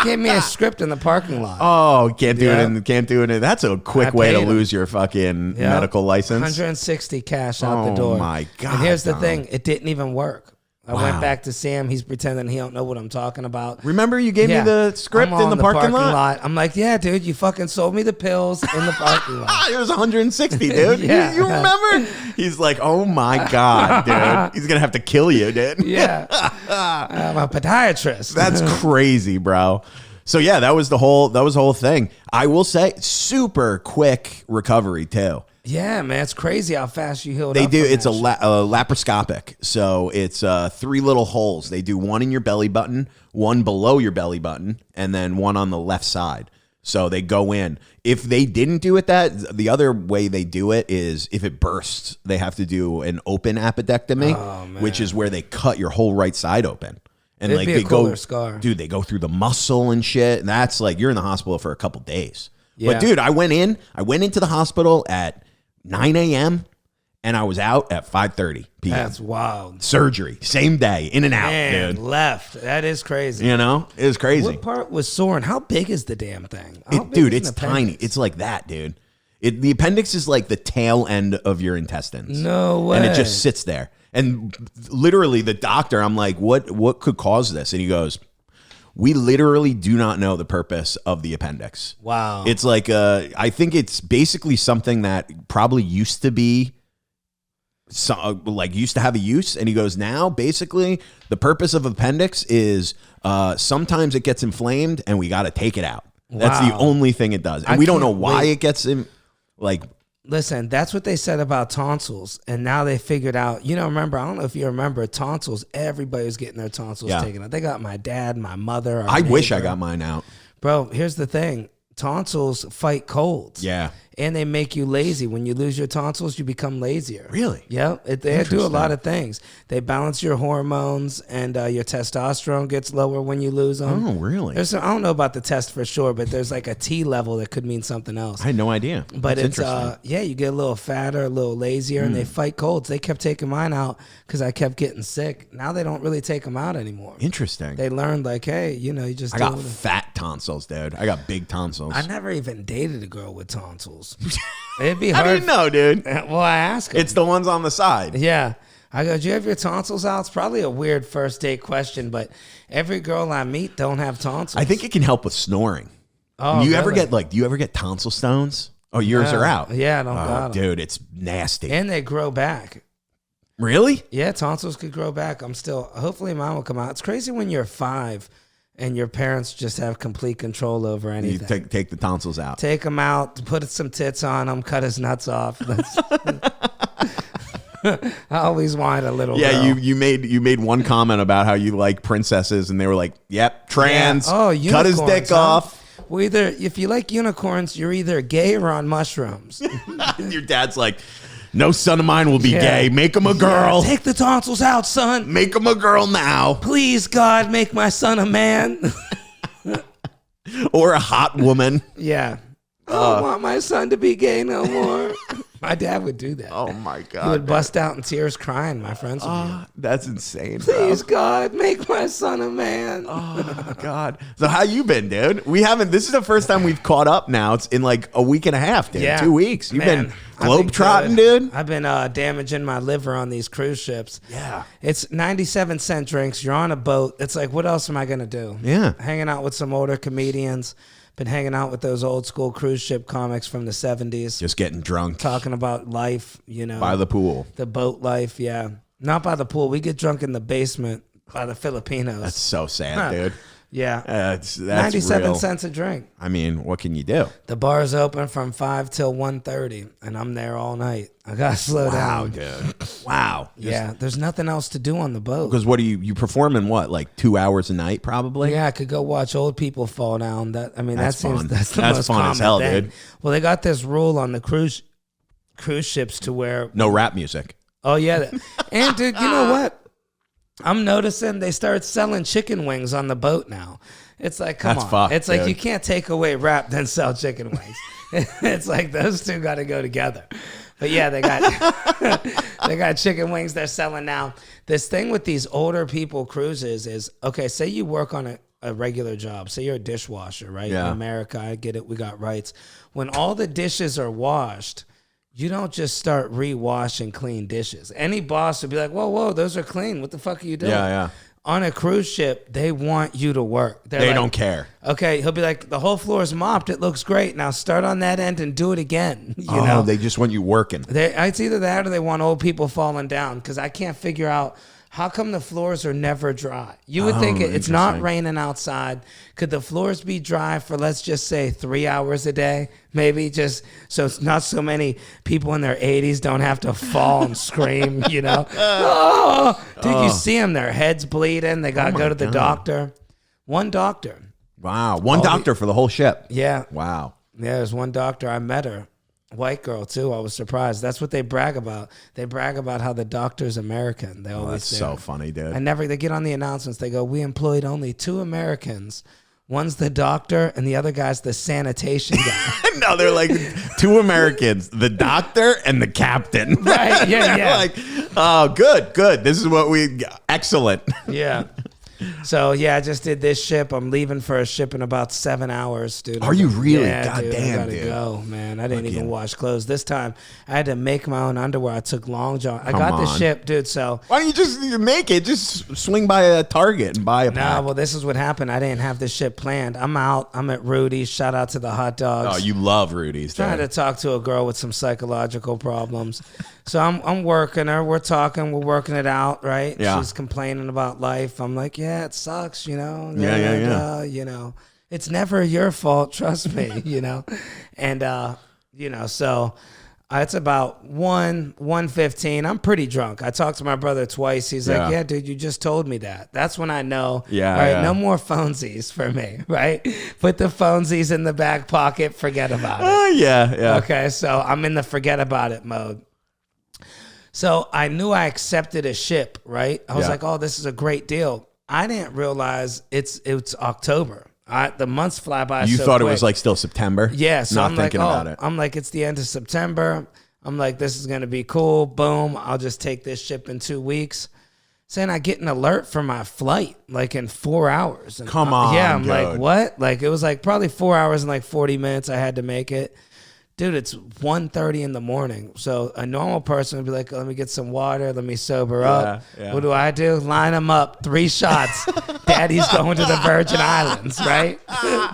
Gave me a script in the parking lot. Oh, can't do it. That's a quick way to lose your fucking medical license. 160 cash out the door. Oh my God. And here's the thing, it didn't even work. I went back to see him. He's pretending he don't know what I'm talking about. Remember you gave me the script in the parking lot? I'm like, yeah, dude, you fucking sold me the pills in the parking lot. It was 160, dude. Yeah. You remember? He's like, oh my God, dude. He's going to have to kill you, dude. Yeah. I'm a podiatrist. That's crazy, bro. So yeah, that was the whole thing. I will say, super quick recovery too. Yeah, man, it's crazy how fast you healed. They do. It's a laparoscopic, so it's 3 little holes. They do one in your belly button, one below your belly button, and then one on the left side. So they go in. If they didn't do it the other way they do it is if it bursts, they have to do an open appendectomy, which is where they cut your whole right side open. And it'd be a cooler scar. Dude, they go through the muscle and shit. And that's like you're in the hospital for a couple days. Yeah. But dude, I went into the hospital at 9 a.m. and I was out at 5:30 p.m. That's wild. Surgery, same day, in and out, dude. Left. That is crazy. You know, it was crazy. What part was sore and how big is the damn thing? Dude, it's tiny. It's like that, dude. The appendix is like the tail end of your intestines. No way. And it just sits there. And literally the doctor, I'm like, what could cause this? And he goes, we literally do not know the purpose of the appendix. Wow. It's like, I think it's basically something that probably used to be, used to have a use. And he goes, now, basically, the purpose of appendix is sometimes it gets inflamed and we got to take it out. Wow. That's the only thing it does. And we don't know why it gets Listen, that's what they said about tonsils, and now they figured out. Remember? I don't know if you remember tonsils. Everybody was getting their tonsils taken out. They got my dad, my mother. I wish I got mine out, bro. Here's the thing: tonsils fight colds. Yeah, and they make you lazy. When you lose your tonsils, you become lazier. Really? Yep. They do a lot of things. They balance your hormones, and your testosterone gets lower when you lose them. Oh, really? I don't know about the test for sure, but there's like a T level that could mean something else. I had no idea. But That's it's you get a little fatter, a little lazier, and they fight colds. They kept taking mine out because I kept getting sick. Now they don't really take them out anymore. Interesting. They learned like, hey, you just. I got fat tonsils, dude. I got big tonsils. I never even dated a girl with tonsils. It'd be hard. How do you know, dude? Well, I asked her. It's the ones on the side. Yeah. I go, do you have your tonsils out? It's probably a weird first date question, but every girl I meet don't have tonsils. I think it can help with snoring. Oh, do you ever get tonsil stones? Oh, yours are out. Yeah, I don't got them. Dude, it's nasty. And they grow back. Really? Yeah, tonsils could grow back. Hopefully mine will come out. It's crazy when you're 5 and your parents just have complete control over anything. You take the tonsils out. Take them out, put some tits on them, cut his nuts off. I always wanted a little girl. you made one comment about how you like princesses, and they were like, "Yep, trans." Yeah. Oh, cut his dick off. Well, if you like unicorns, you're either gay or on mushrooms. And your dad's like, "No son of mine will be gay. Make him a girl. Take the tonsils out, son. Make him a girl now." Please, God, make my son a man. Or a hot woman. Yeah. I don't want my son to be gay no more. My dad would do that. Oh, my God. He would bust out in tears crying. My friends would be like, that's insane, please, bro. God, make my son a man. Oh, God. So how you been, dude? This is the first time we've caught up now. It's in like a week and a half, dude. Yeah. 2 weeks. You've been I've globetrotting, good. dude? I've been damaging my liver on these cruise ships. Yeah. It's 97-cent drinks. You're on a boat. It's like, what else am I going to do? Yeah. Hanging out with some older comedians. Been hanging out with those old school cruise ship comics from the 70s. Just getting drunk. Talking about life, By the pool. The boat life, yeah. Not by the pool. We get drunk in the basement by the Filipinos. That's so sad, dude. Yeah. That's 97 real. cents a drink. I mean, what can you do? The bar's open from 5 till 1:30, and I'm there all night. I got to slow down. Dude. Wow. Yeah, there's nothing else to do on the boat. Because what do you perform in what, like 2 hours a night probably? Yeah, I could go watch old people fall down. That's fun. the That's most fun common as hell, thing. dude. Well, they got this rule on the cruise ships to where No rap music. Oh yeah, and dude, you know what? I'm noticing they start selling chicken wings on the boat now. It's like, come That's on. fucked, It's like dude. you can't take away rap then sell chicken wings. It's like those two got to go together. But yeah, they got they got chicken wings they're selling now. This thing with these older people cruises is, okay, say you work on a regular job. Say you're a dishwasher, right? Yeah. In America, I get it. We got rights. When all the dishes are washed, you don't just start re-washing clean dishes. Any boss would be like, whoa, those are clean. What the fuck are you doing? Yeah. On a cruise ship, they want you to work. They don't care. Okay, he'll be like, the whole floor is mopped. It looks great. Now start on that end and do it again. You know? They just want you working. It's either that or they want old people falling down, because I can't figure out how come the floors are never dry. You would think it's not interesting. raining outside. Could the floors be dry for, let's just say, 3 hours a day? Maybe just so it's not so many people in their 80s don't have to fall and scream, Oh, dude, you see them, their heads bleeding. They got to go to the doctor. One doctor. Wow. One doctor for the whole ship. Yeah. Wow. Yeah, there's one doctor. I met her. White girl, too. I was surprised. That's what they brag about. They brag about how the doctor's American. They always That's say. so funny, dude. They get on the announcements. They go, we employed only 2 Americans. One's the doctor, and the other guy's the sanitation guy. No, they're like 2 Americans, the doctor and the captain. Right, yeah, They're yeah. like, oh, good. This is what excellent. Yeah. So, yeah, I just did this ship. I'm leaving for a ship in about 7 hours, dude. Are you really? Yeah, God dude, damn, I gotta dude. go, man. I didn't even wash clothes. This time, I had to make my own underwear. I took long john. I got the on. ship, dude, so... Why don't you just make it? Just swing by a Target and buy a pack. Nah, well, this is what happened. I didn't have this ship planned. I'm out. I'm at Rudy's. Shout out to the hot dogs. Oh, you love Rudy's, dude. Trying to talk to a girl with some psychological problems. So I'm working her. We're talking. We're working it out, right? Yeah. She's complaining about life. I'm like, yeah, it sucks, Yeah. It's never your fault. Trust me, And, so It's about 1:15. I'm pretty drunk. I talked to my brother twice. He's like, yeah, dude, you just told me that. That's when I know, right, no more phonesies for me, right? Put the phonesies in the back pocket, forget about it. Yeah. Okay, so I'm in the forget about it mode. So I knew I accepted a ship, right? I was like, oh, this is a great deal. I didn't realize it's October. The months fly by. You so thought quick. it was like still September? Yeah, so not I'm thinking like, about it. I'm like, it's the end of September. I'm like, this is gonna be cool. Boom, I'll just take this ship in 2 weeks. Saying I get an alert for my flight like in 4 hours. And Come on, yeah, I'm dude. like, what? Like it was like probably 4 hours and like 40 minutes. I had to make it. Dude, it's 1:30 in the morning. So a normal person would be like, let me get some water. Let me sober up. Yeah. What do? Line them up. 3 shots. Daddy's going to the Virgin Islands, right?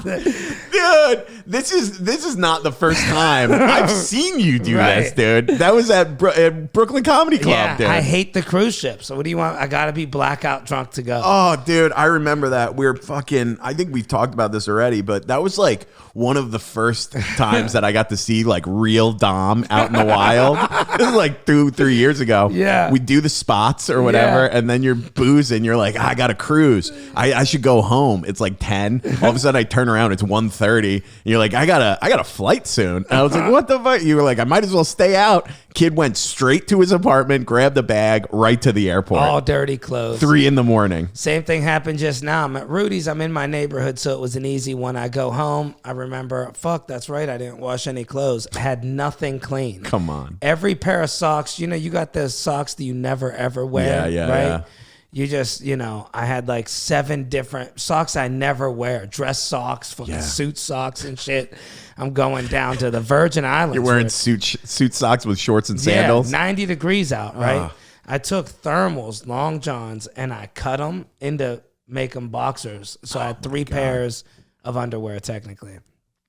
Dude, this is not the first time I've seen you do this, Right. dude. That was at Brooklyn Comedy Club, Yeah, dude. I hate the cruise ship. So what do you want? I got to be blackout drunk to go. Oh, dude, I remember that. We're fucking, I think we've talked about this already, but that was like one of the first times that I got to see like real Dom out in the wild. This is like 3 years ago. Yeah. We do the spots or whatever, and then you're boozing. You're like, I got to cruise. I should go home. It's like 10. All of a sudden I turn around, it's 1:30. And you're like, I got a flight soon. And I was like, what the fuck? You were like, I might as well stay out. Kid went straight to his apartment, grabbed a bag, right to the airport. All dirty clothes. 3 a.m. Same thing happened just now. I'm at Rudy's. I'm in my neighborhood, so it was an easy one. I go home. I remember, fuck, that's right. I didn't wash any clothes. I had nothing clean. Come on. Every pair of socks, you got those socks that you never ever wear, Yeah, right? yeah. You just, I had like 7 different socks I never wear. Dress socks, fucking suit socks and shit. I'm going down to the Virgin Islands. You're wearing suit socks with shorts and sandals? Yeah, 90 degrees out, right? I took thermals, long johns, and I cut them into make them boxers. So I had 3 pairs of underwear, technically.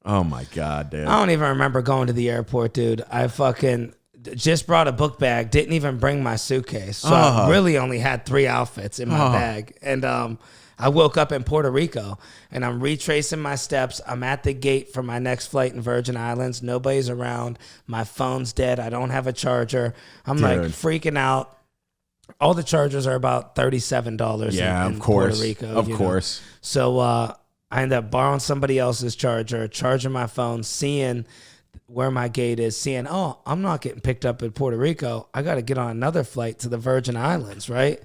Oh, my God, dude. I don't even remember going to the airport, dude. I fucking just brought a book bag, didn't even bring my suitcase. So I really only had 3 outfits in my bag. And I woke up in Puerto Rico, and I'm retracing my steps. I'm at the gate for my next flight in Virgin Islands. Nobody's around. My phone's dead. I don't have a charger. I'm like freaking out. All the chargers are about $37 in Puerto Rico. Of course. So I ended up borrowing somebody else's charger, charging my phone, seeing where my gate is, seeing, oh, I'm not getting picked up in Puerto Rico. I got to get on another flight to the Virgin Islands, right?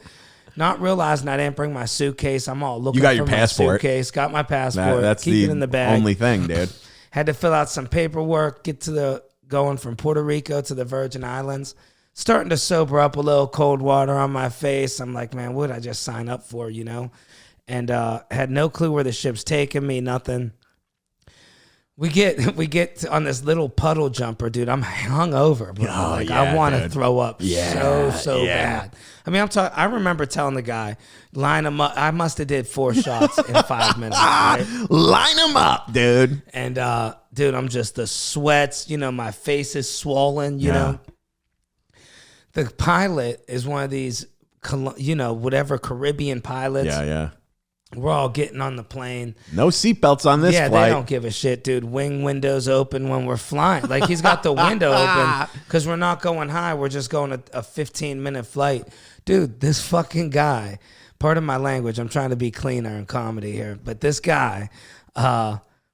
Not realizing I didn't bring my suitcase. I'm all looking for my suitcase. Got my passport. That's keep it in the bag. Only thing, dude. Had to fill out some paperwork, get to going from Puerto Rico to the Virgin Islands. Starting to sober up a little, cold water on my face. I'm like, man, what did I just sign up for, And had no clue where the ship's taking me, nothing. We get on this little puddle jumper, dude. I'm hungover, bro. I want to throw up so bad. I mean, I remember telling the guy, line him up. I must have did 4 shots in 5 minutes. Right? Line him up, dude. And dude, I'm just the sweats. My face is swollen. You know, the pilot is one of these, whatever Caribbean pilots. Yeah. We're all getting on the plane. No seatbelts on this flight. Yeah, they don't give a shit, dude. Wing windows open when we're flying. Like, he's got the window open because we're not going high. We're just going a 15-minute flight. Dude, this fucking guy, pardon my language, I'm trying to be cleaner in comedy here, but this guy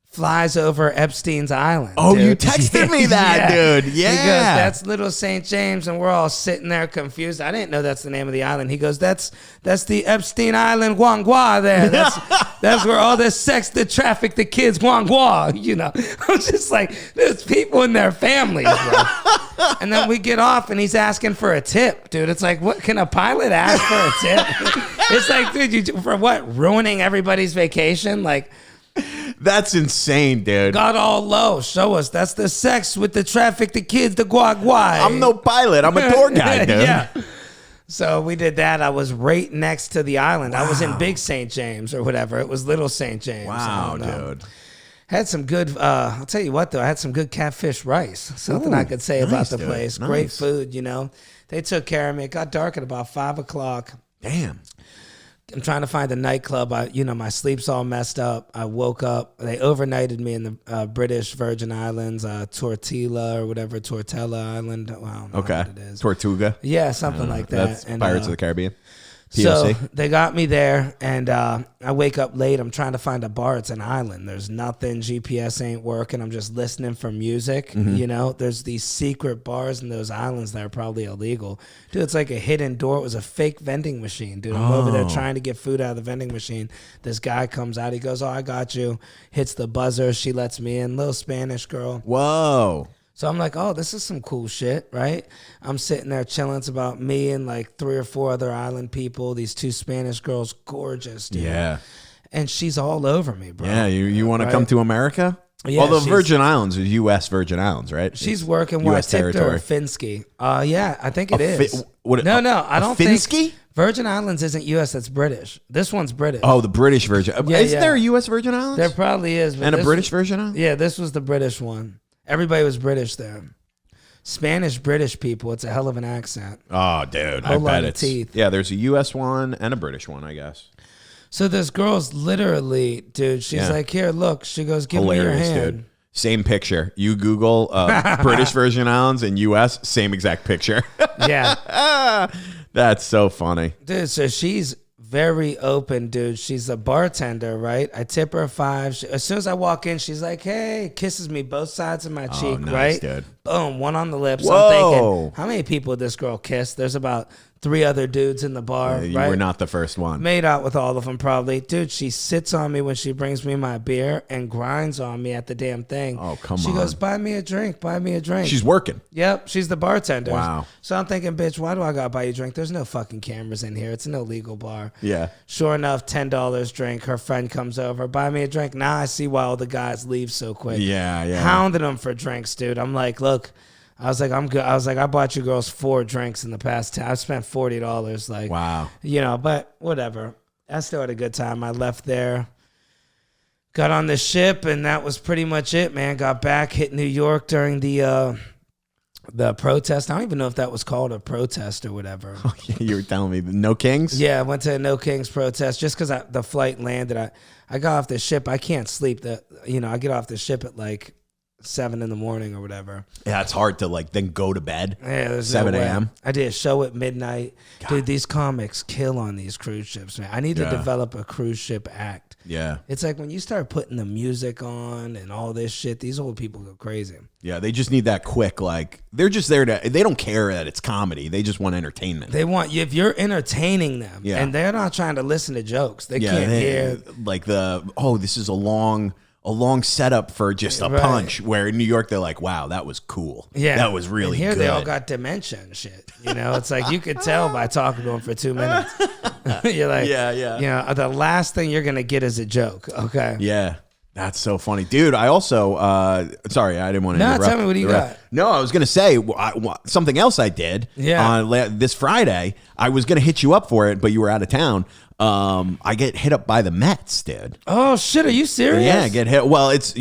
flies over Epstein's Island. Oh, dude. you texted me that, dude. Yeah. He goes, that's Little St. James, and we're all sitting there confused. I didn't know that's the name of the island. He goes, that's the Epstein Island, Guangua there. That's where all the sex, the traffic, the kids, Guangua, I'm just like, there's people in their families, bro. And then we get off, and he's asking for a tip, dude. It's like, what can a pilot ask for a tip? It's like, dude, for what? Ruining everybody's vacation? Like, that's insane, dude. Got all low. Show us. That's the sex with the traffic, the kids, the guaguai. I'm no pilot. I'm a tour guide, dude. Yeah. So we did that. I was right next to the island. Wow. I was in Big St. James or whatever. It was Little St. James. Wow, dude. Had some good, I'll tell you what, though. I had some good catfish rice. Something I could say about the place. Nice. Great food, They took care of me. It got dark at about 5 o'clock. Damn. I'm trying to find a nightclub. My sleep's all messed up. I woke up. They overnighted me in the British Virgin Islands, Tortilla or whatever, Tortella Island. Well, I don't know what it is. Tortuga. Yeah, something like that. That's And, Pirates of the Caribbean. so POC. they got me there, and I wake up late. I'm trying to find a bar. It's an island. There's nothing. GPS ain't working. I'm just listening for music. There's these secret bars in those islands that are probably illegal. Dude, it's like a hidden door. It was a fake vending machine, dude. I'm over there trying to get food out of the vending machine. This guy comes out. He goes, "Oh, I got you." Hits the buzzer. She lets me in. Little Spanish girl. Whoa. So I'm like, oh, this is some cool shit, right? I'm sitting there chilling. It's about me and like 3 or 4 other island people. These 2 Spanish girls, gorgeous, dude. Yeah. And she's all over me, bro. Yeah, you want to come to America? Yeah, Although she's- Virgin Islands is U.S. Virgin Islands, right? She's It's working. Well, I U.S. tipped her territory. a Finsky. Yeah, I think it is. No, No, I don't think. Finsky? Virgin Islands isn't U.S. That's British. This one's British. Oh, the British Virgin. Yeah, Isn't yeah. there a U.S. Virgin Islands? There probably is. But and a this- British Virgin Islands? Yeah, this was the British one. Everybody was British there. Spanish British people. It's a hell of an accent. Oh, dude. I Whole lot bet of it's. teeth. Yeah, there's a U.S. one and a British one, I guess. So this girl's literally, dude. She's Yeah. like, here, look. She goes, give me your Hilarious, hand. dude. Same picture. You Google British Virgin Islands and U.S., same exact picture. Yeah. That's so funny. Dude, so she's very open, dude. She's a bartender, right? I tip her 5. As soon as I walk in, she's like, hey, kisses me both sides of my cheek, nice, right? dude. Boom, one on the lips. Whoa. I'm thinking, how many people did this girl kiss? There's about 3 other dudes in the bar, You right? were not the first one. Made out with all of them, probably. Dude, she sits on me when she brings me my beer and grinds on me at the damn thing. Oh, come She on. goes, buy me a drink, buy me a drink. She's working. Yep, she's the bartender. Wow. So I'm thinking, bitch, why do I gotta buy you a drink? There's no fucking cameras in here. It's an illegal bar. Yeah. Sure enough, $10 drink. Her friend comes over, buy me a drink. Now I see why all the guys leave so quick. Yeah, yeah. Hounding them for drinks, dude. I'm like, look, I was like, I'm good. I was like, I bought you girls 4 drinks in the past 10. I spent $40. Like, Wow. but whatever. I still had a good time. I left there, got on the ship, and that was pretty much it, man. Got back, hit New York during the protest. I don't even know if that was called a protest or whatever. You were telling me no kings? Yeah, I went to a No Kings protest just because the flight landed. I got off the ship. I can't sleep. I get off the ship at like 7 in the morning or whatever. Yeah, it's hard to like then go to bed. Yeah, there's 7 no way. a.m. I did a show at midnight. Dude, these comics kill on these cruise ships, man. I need to Yeah. develop a cruise ship act. Yeah. It's like when you start putting the music on and all this shit, these old people go crazy. Yeah, they just need that quick, like, they're just there to, they don't care that it's comedy. They just want entertainment. They want you, if you're entertaining them, Yeah. and they're not trying to listen to jokes. They yeah, can't hear. like this is a long setup for just a Right. punch, where in New York, they're like, wow, that was cool. Yeah, That was really and here good. they all got dementia and shit. It's like you could tell by talking to them for 2 minutes. You're like, Yeah. the last thing you're gonna get is a joke. Okay. Yeah. That's so funny. Dude, I also, sorry, I didn't want to No, interrupt. tell me, what do you got? No, I was going to say something else I did. Yeah. On this Friday. I was going to hit you up for it, but you were out of town. I get hit up by the Mets, dude. Oh shit, are you serious? Yeah, I get hit. Well, it's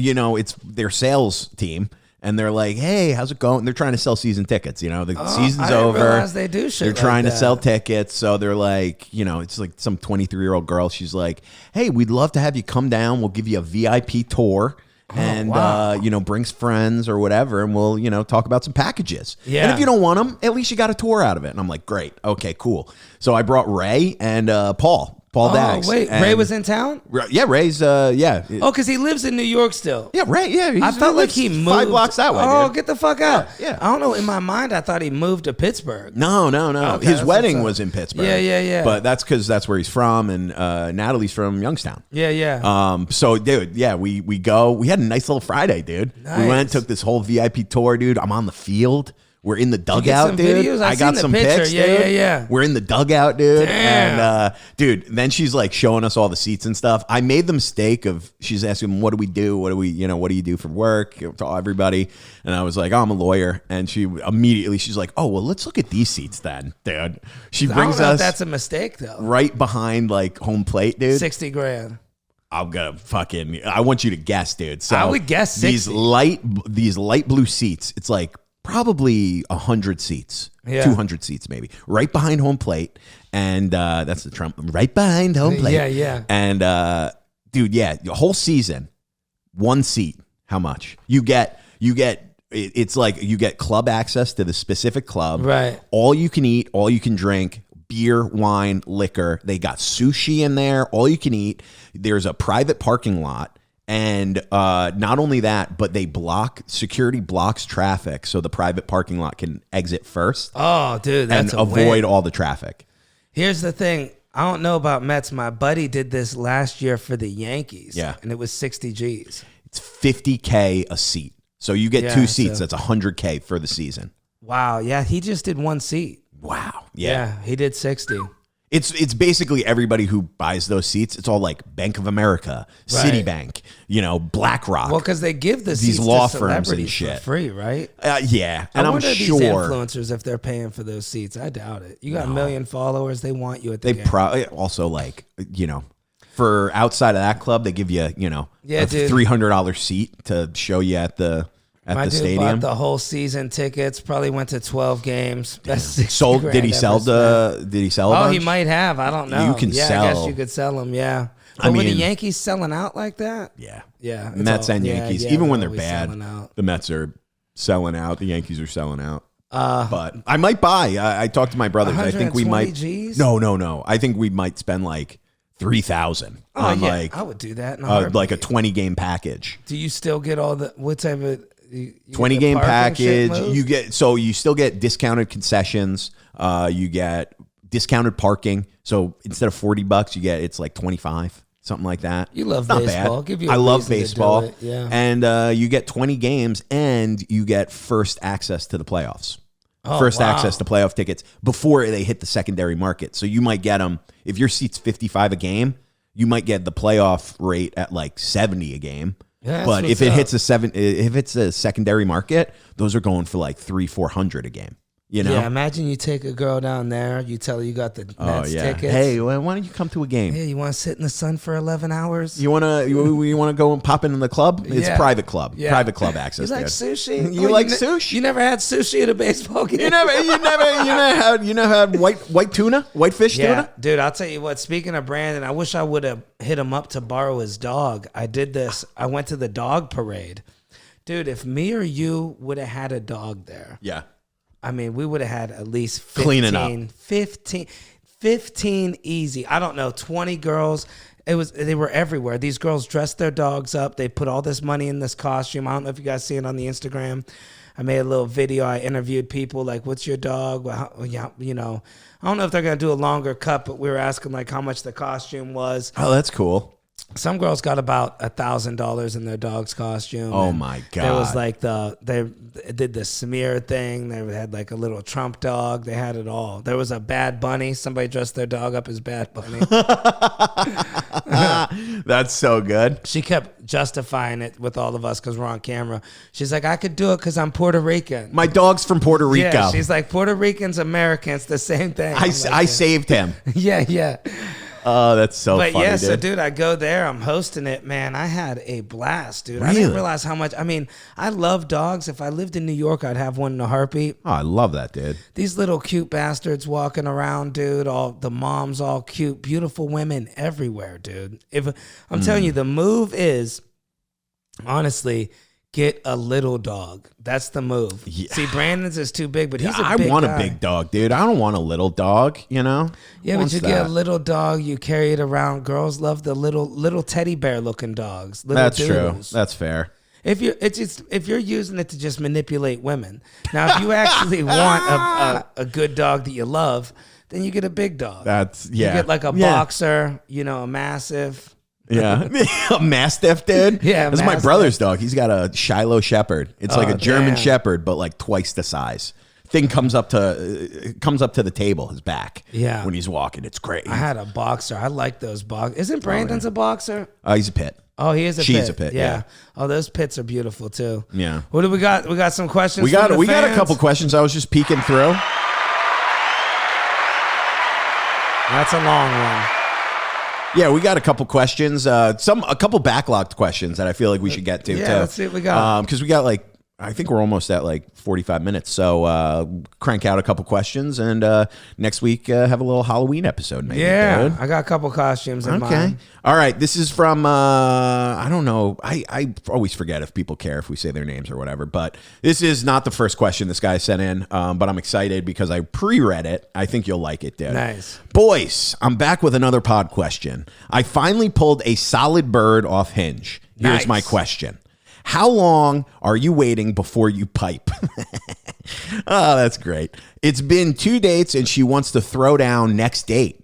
their sales team. And they're like, hey, how's it going? They're trying to sell season tickets. The season's I didn't over. realize they do shit They're like trying to that. sell tickets. So they're like, it's like some 23-year-old girl. She's like, hey, we'd love to have you come down. We'll give you a VIP tour. And, wow. brings friends or whatever. And we'll, talk about some packages. Yeah. And if you don't want them, at least you got a tour out of it. And I'm like, great. Okay, cool. So I brought Ray and Paul Daggs. Oh wait, And Ray was in town? Yeah, Ray's, yeah. Oh, because he lives in New York still. Yeah, Ray, yeah. I felt like he moved 5 blocks that way, Oh, dude. get the fuck out. Yeah. I don't know. In my mind, I thought he moved to Pittsburgh. No. Okay, His that's wedding what's up. was in Pittsburgh. Yeah. But that's because that's where he's from, and Natalie's from Youngstown. Yeah. So, dude, yeah, we go. We had a nice little Friday, dude. Nice. We went, took this whole VIP tour, dude. I'm on the field. We're in the dugout, some dude. videos? I I got seen the some picture. pics, Yeah, dude. yeah. We're in the dugout, dude. Damn. And dude, then she's like showing us all the seats and stuff. I made the mistake of she's asking, "What do we do? What do you do for work?" To everybody, and I was like, "Oh, I'm a lawyer." And she's like, "Oh, well, let's look at these seats then, dude." She I don't brings know if us that's a mistake though. right behind like home plate, dude. 60 grand. I'm gonna I want you to guess, dude. So I would guess 60. these light blue seats. It's like probably 100 seats, Yeah. 200 seats maybe, right behind home plate. And that's the Trump, right behind home plate. Yeah, yeah. And dude, yeah, the whole season, one seat. How much? You get. It's like you get club access to the specific club. Right. All you can eat, all you can drink. Beer, wine, liquor. They got sushi in there. All you can eat. There's a private parking lot. And not only that, but security blocks traffic so the private parking lot can exit first. Oh, dude, that's and a avoid win. all the traffic. Here's the thing. I don't know about Mets. My buddy did this last year for the Yankees. Yeah. And it was 60 G's. It's $50K a seat. So you get Yeah, two seats. so- That's $100K for the season. Wow. Yeah, he just did one seat. Wow. Yeah, he did 60. It's basically everybody who buys those seats. It's all like Bank of America, Right. Citibank, BlackRock. Well, because they give the These seats law to firms and celebrities shit. for free, right? Yeah, and I I'm wonder sure these influencers if they're paying for those seats. I doubt it. You got a million followers. They want you at the they game. probably also for outside of that club, they give you Yeah, a dude. $300 seat to show you at the My dude stadium. bought the whole season tickets. Probably went to 12 games. That's 60 Sold? grand Did he ever sell spent. Did he sell? A Oh, bunch? he might have. I don't know. You can I guess sell. you could sell them. Yeah. But I were the mean- Yankees selling out like that? Yeah, Yeah. it's Mets all- and yeah, Yankees, yeah, even when they're always bad, selling out. the Mets are selling out. The Yankees are selling out. But I might buy. I talked to my brothers. I think we 120 might. Gs? No. I think we might spend like 3,000 Oh, on yeah. I would do that. In a like a heartbeat. 20-game package. Do you still get all the what type of you get the 20-game parking shit package. moved? You still get discounted concessions. You get discounted parking. So instead of $40, it's like 25, something like that. You love Not baseball. bad. Give you a I love reason to do baseball. it, yeah. And you get 20 games, and you get first access to the playoffs. Oh, First wow. access to playoff tickets before they hit the secondary market. So you might get them if your seat's 55 a game. You might get the playoff rate at like 70 a game. Yeah, that's but what's if it up. hits if it's a secondary market, those are going for like 300-400 a game. Yeah, imagine you take a girl down there, you tell her you got the Mets tickets. Hey, why don't you come to a game? Yeah, you want to sit in the sun for 11 hours? You wanna go and pop in the club? It's Yeah. private club. Yeah. Private club access. You like dude. sushi? You like sushi? You never had sushi at a baseball game? You never had white tuna, whitefish Yeah, tuna. dude, I'll tell you what, speaking of Brandon, I wish I would have hit him up to borrow his dog. I did this. I went to the dog parade. Dude, if me or you would have had a dog there, Yeah. I mean, we would have had at least 15, Cleaning up. 15 easy. I don't know, 20 girls. They were everywhere. These girls dressed their dogs up. They put all this money in this costume. I don't know if you guys see it on the Instagram. I made a little video. I interviewed people like, "What's your dog?" Well, I don't know if they're gonna do a longer cut, but we were asking like how much the costume was. Oh, that's cool. Some girls got about $1,000 in their dog's costume. Oh and my There was God. like they did the smear thing. They had like a little Trump dog. They had it all. There was a Bad Bunny. Somebody dressed their dog up as Bad Bunny. That's so good. She kept justifying it with all of us because we're on camera. She's like, I could do it because I'm Puerto Rican. My dog's from Puerto Rico. Yeah, she's like, Puerto Ricans, Americans, the same thing. I I'm like, I yeah. saved him. Yeah. Oh, that's so But funny, yeah, dude. so dude, I go there. I'm hosting it, man. I had a blast, dude. I didn't Really? realize how much. I mean, I love dogs. If I lived in New York, I'd have one in a heartbeat. Oh, I love that, dude. These little cute bastards walking around, dude. All the moms, all cute, beautiful women everywhere, dude. If I'm telling you, the move is honestly get a little dog. That's the move. Yeah. See, Brandon's is too big, but he's a I big want guy. a big dog, dude. I don't want a little dog, Yeah, but Wants you get that? a little dog, you carry it around. Girls love the little teddy bear looking dogs. Little That's true. doodles. That's fair. If you're using it to just manipulate women. Now, if you actually want a good dog that you love, then you get a big dog. That's You get like a Yeah. boxer, a massive. Yeah, a mastiff, dude. Yeah, that's my mastiff. brother's dog. He's got a Shiloh Shepherd. It's like Oh, a German damn. Shepherd, but like twice the size. Thing comes up to the table, his back. Yeah. when he's walking, it's great. I had a boxer. I like those boxers. Isn't Brandon's a boxer? He's a pit. Oh, he is a She's pit. a pit, yeah. Oh, those pits are beautiful too. Yeah. What do we got? We got some questions. We got from the a fans? couple questions. I was just peeking through. That's a long one. Yeah, we got a couple questions. A couple backlogged questions that I feel like we should get to. Yeah, too. let's see what we got. Because we got like I think we're almost at like 45 minutes. So crank out a couple questions, and next week have a little Halloween episode. Maybe, Yeah, dude. I got a couple costumes in mind. All right. This is from I don't know. I always forget if people care if we say their names or whatever. But this is not the first question this guy sent in. But I'm excited because I pre-read it. I think you'll like it, dude. Nice. Boys, I'm back with another pod question. I finally pulled a solid bird off Hinge. Here's Nice. my question. How long are you waiting before you pipe? Oh, that's great. It's been 2 dates and she wants to throw down next date.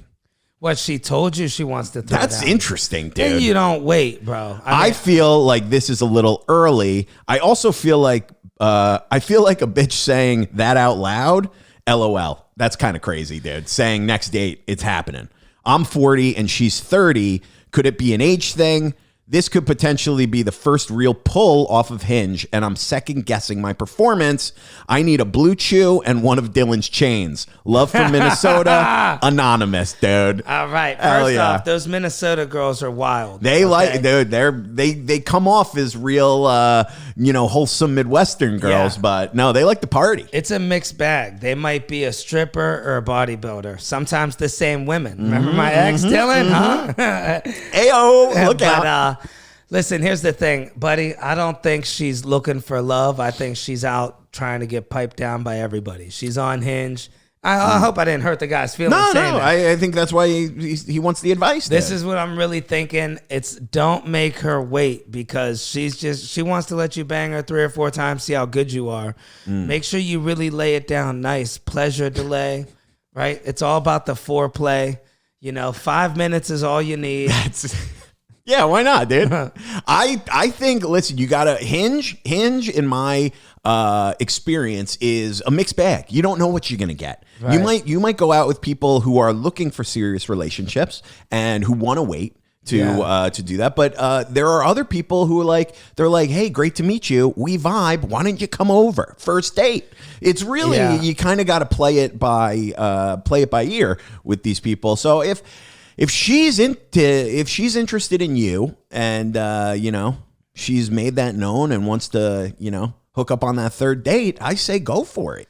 What, she told you she wants to throw That's down? interesting, dude. Then you don't wait, bro. I feel like this is a little early. I also feel like a bitch saying that out loud. LOL. That's kind of crazy, dude. Saying next date, it's happening. I'm 40 and she's 30. Could it be an age thing? This could potentially be the first real pull off of Hinge, and I'm second guessing my performance. I need a blue chew and one of Dylan's chains. Love from Minnesota. Anonymous, dude. All right. Hell First yeah. off, those Minnesota girls are wild. They okay? they come off as real, wholesome Midwestern girls, Yeah. but no, they like to party. It's a mixed bag. They might be a stripper or a bodybuilder. Sometimes the same women. Remember my ex, Dylan? Huh? Ayo, look out. Listen, here's the thing, buddy. I don't think she's looking for love. I think she's out trying to get piped down by everybody. She's on Hinge. I hope I didn't hurt the guy's feelings. No, saying that. I think that's why he wants the advice. This there. is what I'm really thinking. It's don't make her wait because she wants to let you bang her 3 or 4 times, see how good you are. Make sure you really lay it down nice. Pleasure delay, right? It's all about the foreplay. 5 minutes is all you need. Yeah, why not, dude? I think, listen, you got to Hinge in my experience is a mixed bag. You don't know what you're going to get. Right. You might go out with people who are looking for serious relationships and who want to wait to do that. But there are other people who are they're like, hey, great to meet you. We vibe. Why don't you come over? First date. It's really, you kind of got to play it by ear with these people. So if she's interested in you and she's made that known and wants to hook up on that third date, I say go for it.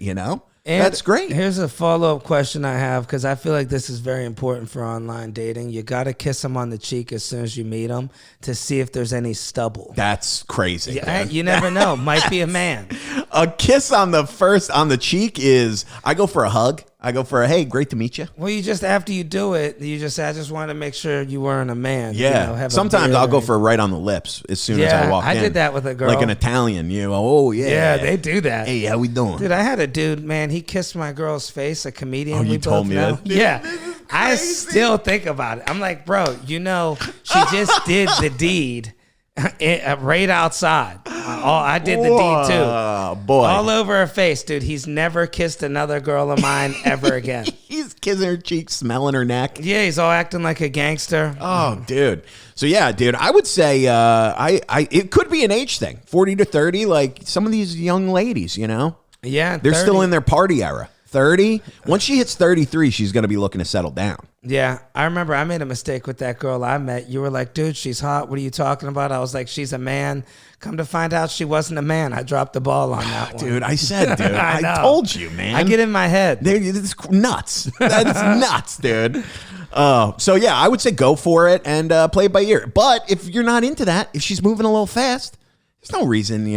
And that's great. Here's a follow-up question I have because I feel like this is very important for online dating. You got to kiss them on the cheek as soon as you meet them to see if there's any stubble. That's crazy. Yeah, you never know. Might be a man. A kiss on the cheek is, I go for a hug. I go for a, hey, great to meet you. Well, after you do it, you just say, I just wanted to make sure you weren't a man. Yeah. Have a Sometimes beard I'll go or for right on the lips as soon as I walk in. I did that with a girl. Like an Italian, oh, yeah. Yeah, they do that. Hey, how we doing? Dude, I had a dude, man, he kissed my girl's face, a comedian. Oh, you we told both me know. that? Yeah. I still think about it. I'm like, bro, she just did the deed right outside. I did the deed too. Oh, boy. All over her face, dude. He's never kissed another girl of mine ever again. He's kissing her cheek, smelling her neck. Yeah, he's all acting like a gangster. Oh, dude. So yeah, dude, I would say it could be an age thing. 40 to 30, like some of these young ladies, Yeah, they're 30. still in their party era. 30. Once she hits 33, she's going to be looking to settle down. Yeah, I remember I made a mistake with that girl I met. You were like, dude, she's hot. What are you talking about? I was like, she's a man. Come to find out she wasn't a man. I dropped the ball on that one. Dude, I said, dude. I know. told you, man. I get in my head. It's nuts. That's nuts, dude. So yeah, I would say go for it and play it by ear. But if you're not into that, if she's moving a little fast, there's no reason,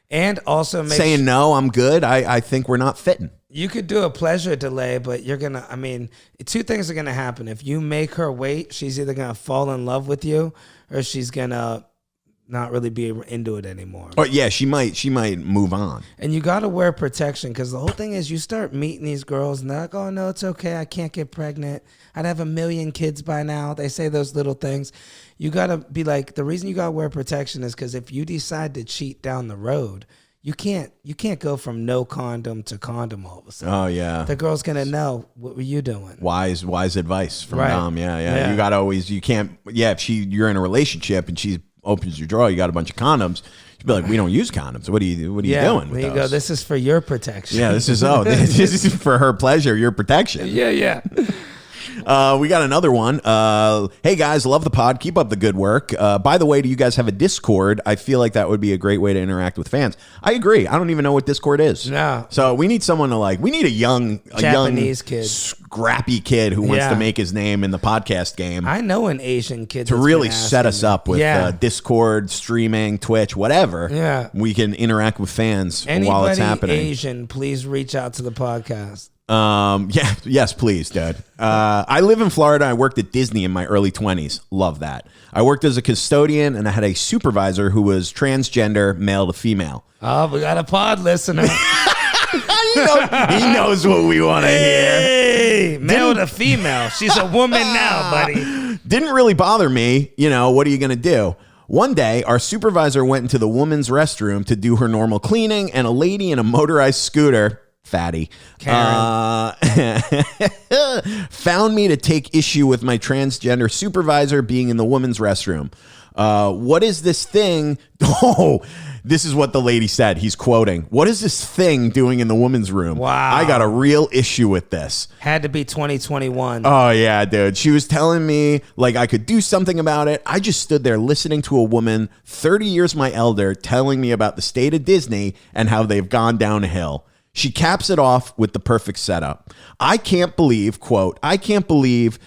And also saying no, I'm good. I think we're not fitting. You could do a pleasure delay, but two things are going to happen. If you make her wait, she's either going to fall in love with you or she's going to not really be into it anymore. Or yeah, she might move on. And you got to wear protection because the whole thing is you start meeting these girls and they're like, oh, no, it's okay. I can't get pregnant. I'd have 1 million kids by now. They say those little things. You got to be like, the reason you got to wear protection is because if you decide to cheat down the road, you can't go from no condom to condom all of a sudden. Oh yeah. The girl's gonna know what were you doing. Wise advice from Right. Dom. Yeah. You gotta always. You can't. Yeah. If you're in a relationship and she opens your drawer, you got a bunch of condoms. She'd be like, we don't use condoms. What are you doing? With There you those? go. This is for your protection. Yeah. This is for her pleasure, your protection. Yeah. We got another one. Hey guys, love the pod. Keep up the good work. By the way, do you guys have a Discord? I feel like that would be a great way to interact with fans. I agree. I don't even know what Discord is. No. So we need someone to we need a young Japanese kid, scrappy kid who wants to make his name in the podcast game. I know an Asian kid to really set us up with Discord, streaming, Twitch, whatever. Yeah. We can interact with fans while it's happening. Asian, please reach out to the podcast. Yes, please, Dad. I live in Florida. I worked at Disney in my early 20s. Love that. I worked as a custodian, and I had a supervisor who was transgender, male to female. Oh, we got a pod listener. He knows what we want to hear. Hey, male to female. She's a woman now, buddy. Didn't really bother me. What are you going to do? One day, our supervisor went into the woman's restroom to do her normal cleaning, and a lady in a motorized scooter, fatty, found me to take issue with my transgender supervisor being in the woman's restroom. What is this thing? Oh, this is what the lady said. He's quoting. What is this thing doing in the woman's room? Wow. I got a real issue with this. Had to be 2021. Oh, yeah, dude. She was telling me I could do something about it. I just stood there listening to a woman 30 years my elder telling me about the state of Disney and how they've gone downhill. She caps it off with the perfect setup. I can't believe, quote, I can't believe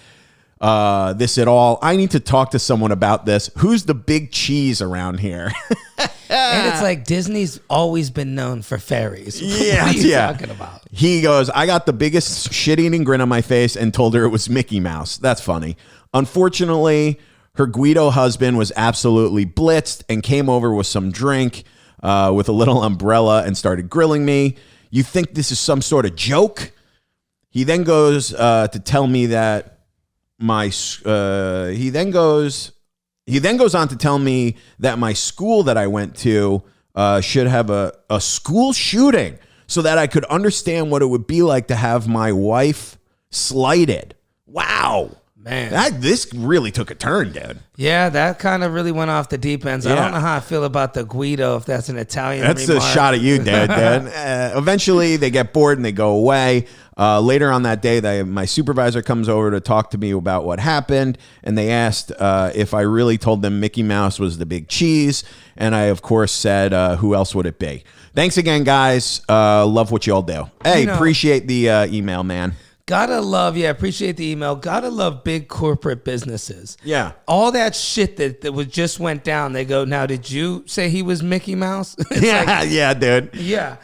this at all. I need to talk to someone about this. Who's the big cheese around here? And it's like Disney's always been known for fairies. Yeah, what are you talking about? He goes, I got the biggest shit-eating grin on my face and told her it was Mickey Mouse. That's funny. Unfortunately, her Guido husband was absolutely blitzed and came over with some drink with a little umbrella and started grilling me. You think this is some sort of joke? He then goes to tell me that he then goes on to tell me that my school that I went to should have a school shooting so that I could understand what it would be like to have my wife slighted. Wow. Man, this really took a turn, dude. Yeah, that kind of really went off the deep ends. I don't know how I feel about the Guido, if that's an Italian That's remark. a shot at you, dude. Eventually, they get bored and they go away. Later on that day, my supervisor comes over to talk to me about what happened, and they asked if I really told them Mickey Mouse was the big cheese, and I, of course, said, who else would it be? Thanks again, guys. Love what you all do. Hey, appreciate the email, man. Gotta love, appreciate the email. Gotta love big corporate businesses. Yeah. All that shit that was just went down, they go, now, did you say he was Mickey Mouse? Yeah, dude. Yeah.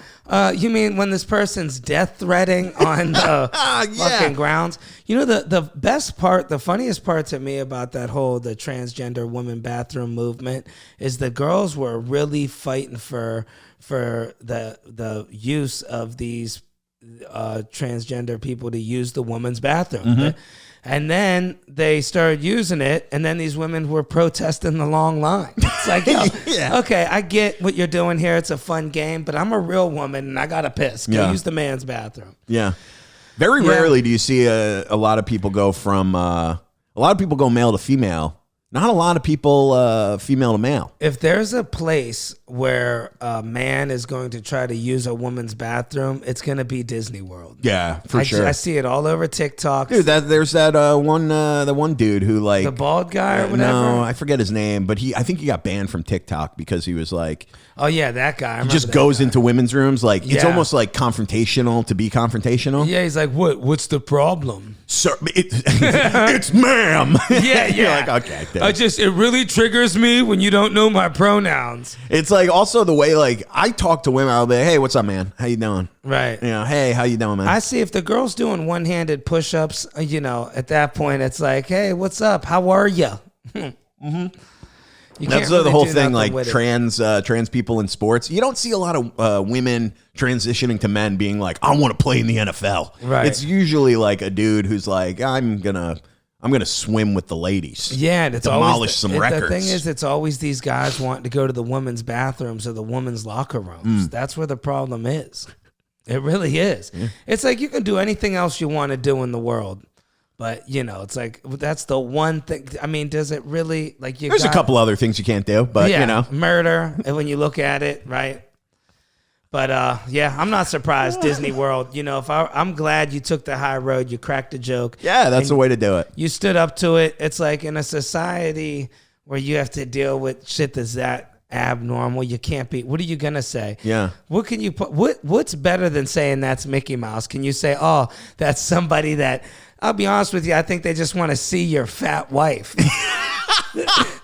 You mean when this person's death threatening on the fucking grounds? The best part, the funniest part to me about that whole the transgender woman bathroom movement is the girls were really fighting for the use of these transgender people to use the woman's bathroom. Mm-hmm. And then they started using it, and then these women were protesting the long line. It's like, okay, I get what you're doing here. It's a fun game, but I'm a real woman, and I got to piss. Go use the man's bathroom. Yeah. Very rarely do you see a lot of people go from a lot of people go male to female. Not a lot of people female to male. If there's a place where a man is going to try to use a woman's bathroom, it's going to be Disney World. Yeah, for sure. I see it all over TikTok. Dude, there's that one dude who the bald guy or whatever. No, I forget his name, but I think he got banned from TikTok because he was like, oh yeah, that guy. He just goes into women's rooms it's almost like confrontational to be confrontational. Yeah, he's like, what's the problem? Sir, it's ma'am. Yeah. You're like, okay. It really triggers me when you don't know my pronouns. It's like also the way I talk to women, I'll be like, hey, what's up, man? How you doing? Right. Hey, how you doing, man? I see if the girl's doing one-handed push-ups, at that point it's like, hey, what's up? How are you? Mm-hmm. That's the whole thing, trans people in sports. You don't see a lot of women transitioning to men being like, I want to play in the NFL. Right. It's usually like a dude who's like, I'm gonna swim with the ladies. Yeah, and it's demolish some records. The thing is, it's always these guys wanting to go to the women's bathrooms or the women's locker rooms. That's where the problem is. It really is. Yeah. It's like you can do anything else you want to do in the world. But, it's like, that's the one thing. I mean, does it really, There's a couple other things you can't do, but, murder, and when you look at it, right? But yeah, I'm not surprised. Disney World. You know, I'm glad you took the high road. You cracked a joke. Yeah, that's the way to do it. You stood up to it. It's like in a society where you have to deal with shit that's that abnormal. You can't be. What are you gonna say? Yeah. What can you put? What's better than saying that's Mickey Mouse? Can you say, oh, that's somebody that? I'll be honest with you. I think they just want to see your fat wife.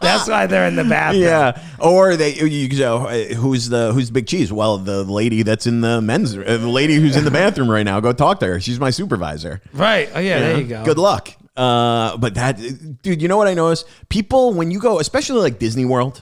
That's why they're in the bathroom. Yeah, or you go, who's Big Cheese? Well, the lady that's in the the lady who's in the bathroom right now. Go talk to her. She's my supervisor. Right. Oh yeah, there you go. Good luck. But that, dude, you know what I notice? People, when you go, especially like Disney World,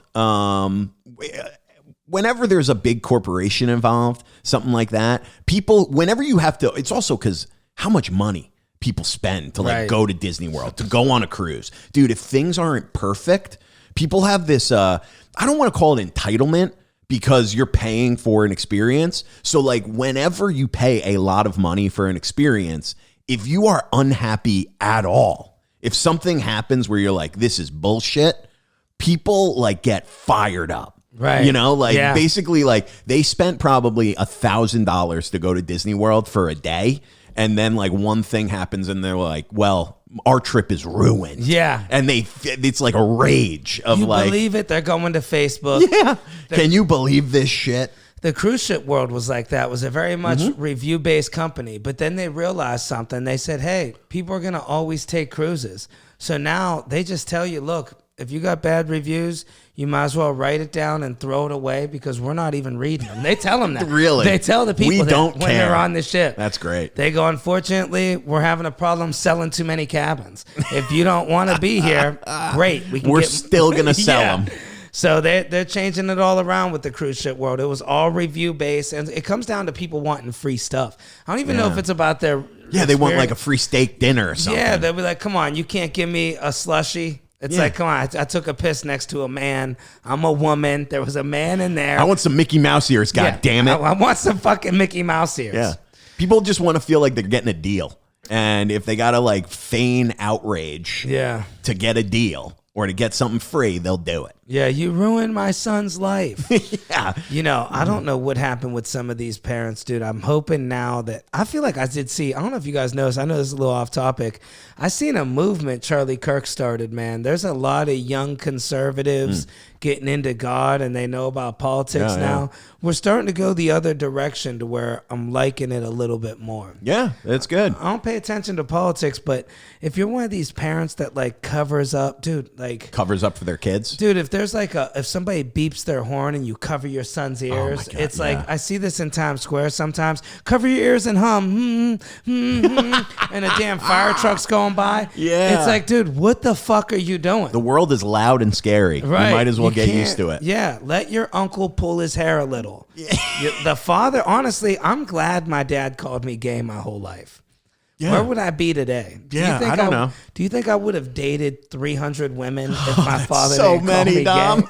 whenever there's a big corporation involved, something like that, people, whenever you have to, it's also because how much money people spend to like go to Disney World, to go on a cruise. Dude, if things aren't perfect, people have this, I don't want to call it entitlement because you're paying for an experience. So like whenever you pay a lot of money for an experience, if you are unhappy at all, if something happens where you're like, this is bullshit, people like get fired up. Right. You know, like basically like they spent probably $1,000 to go to Disney World for a day. And then like one thing happens and they're like, well, our trip is ruined. Yeah. And it's like a rage of you like. Believe it? They're going to Facebook. Yeah. Can you believe this shit? The cruise ship world was like that. It was a very much review-based company. But then they realized something. They said, hey, people are going to always take cruises. So now they just tell you, look, if you got bad reviews, you might as well write it down and throw it away because we're not even reading them. They tell them that. Really? They tell the people we don't when they're on the ship. That's great. They go, unfortunately, we're having a problem selling too many cabins. If you don't want to be here, great. We're still going to sell them. So they're changing it all around with the cruise ship world. It was all review based, and it comes down to people wanting free stuff. I don't even know if it's about their they want like a free steak dinner or something. Yeah, they'll be like, come on, you can't give me a slushie. It's like, come on, I took a piss next to a man. I'm a woman. There was a man in there. I want some Mickey Mouse ears, God damn it. I want some fucking Mickey Mouse ears. Yeah. People just want to feel like they're getting a deal. And if they got to like feign outrage to get a deal or to get something free, they'll do it. Yeah, you ruined my son's life. Yeah. You know, I don't know what happened with some of these parents, dude. I'm hoping now that I feel like I did see, I don't know if you guys noticed, I know this is a little off topic. I seen a movement Charlie Kirk started, man. There's a lot of young conservatives getting into God and they know about politics now. We're starting to go the other direction to where I'm liking it a little bit more. Yeah, that's good. I don't pay attention to politics, but if you're one of these parents that like covers up, dude, like covers up for their kids. Dude, if there's like if somebody beeps their horn and you cover your son's ears, God, it's like I see this in Times Square sometimes. Cover your ears and hum, and a damn fire truck's going by. Yeah, it's like, dude, what the fuck are you doing? The world is loud and scary. Right. You might as well get used to it. Yeah, let your uncle pull his hair a little. The father, honestly, I'm glad my dad called me gay my whole life. Yeah. Where would I be today? I don't know. Do you think I would have dated 300 women if my father so didn't many, call me Dom.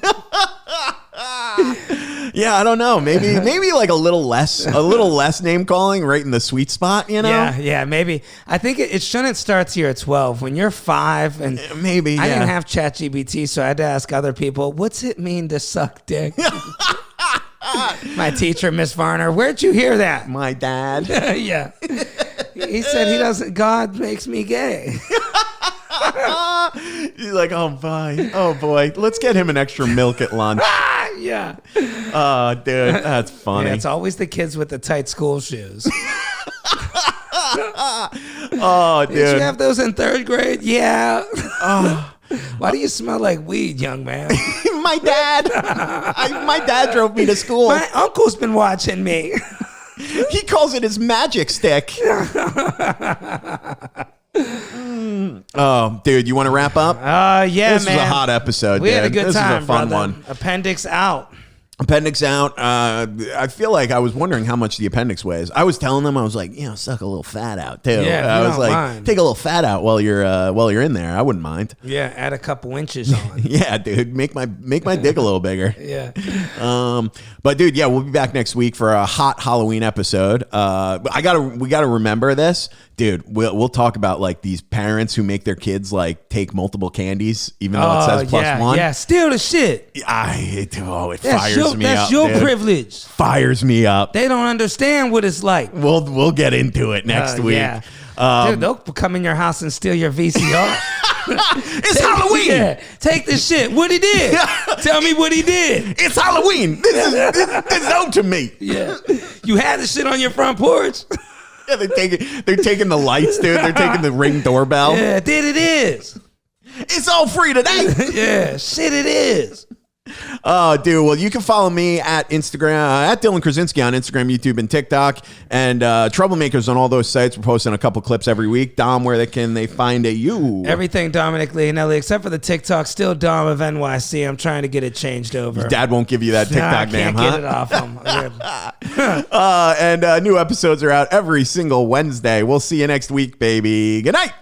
Yeah, I don't know. Maybe like a little less name calling right in the sweet spot, you know? Yeah, maybe. I think it shouldn't start here at 12. When you're 5 and maybe I didn't have ChatGPT, so I had to ask other people, what's it mean to suck dick? My teacher, Miss Varner, where'd you hear that? My dad. Yeah. He said God makes me gay. You're like, oh boy, let's get him an extra milk at lunch. Yeah. Oh, dude, that's funny. Yeah, it's always the kids with the tight school shoes. Oh, dude. Did you have those in 3rd grade? Yeah. Why do you smell like weed, young man? My dad. My dad drove me to school. My uncle's been watching me. He calls it his magic stick. Oh, dude, you want to wrap up? Yeah, this man. This was a hot episode, We had a good time, was a fun brother. one. Appendix out. Appendix out. I feel like I was wondering how much the appendix weighs. I was telling them, I was like, suck a little fat out too. Yeah, I was like, mind. take a little fat out while you're in there. I wouldn't mind. Yeah, add a couple inches on. Yeah, dude, make my dick a little bigger. Yeah. But dude, we'll be back next week for a hot Halloween episode. We gotta remember this. Dude, we'll talk about like these parents who make their kids like take multiple candies, even though it says +1. Yeah, steal the shit. It fires That's up. your Dude. privilege. Fires me up. They don't understand what it's like. We'll get into it next week. Yeah. Dude, they'll come in your house and steal your VCR. It's Halloween. Yeah, take this shit. What he did? Tell me what he did. It's Halloween. This is owed to me. Yeah, you had the shit on your front porch. Yeah, they're taking the lights, dude. They're taking the Ring doorbell. Yeah, did it is. It's all free today. Yeah, shit it is. Oh, dude. Well, you can follow me at Instagram, at Dylan Krasinski on Instagram, YouTube, and TikTok. And Troublemakers on all those sites. We're posting a couple clips every week. Dom, where can they find you? Everything Dominic Leonelli, except for the TikTok, still Dom of NYC. I'm trying to get it changed over. Your dad won't give you that TikTok name, huh? huh? Get it off him. And new episodes are out every single Wednesday. We'll see you next week, baby. Good night.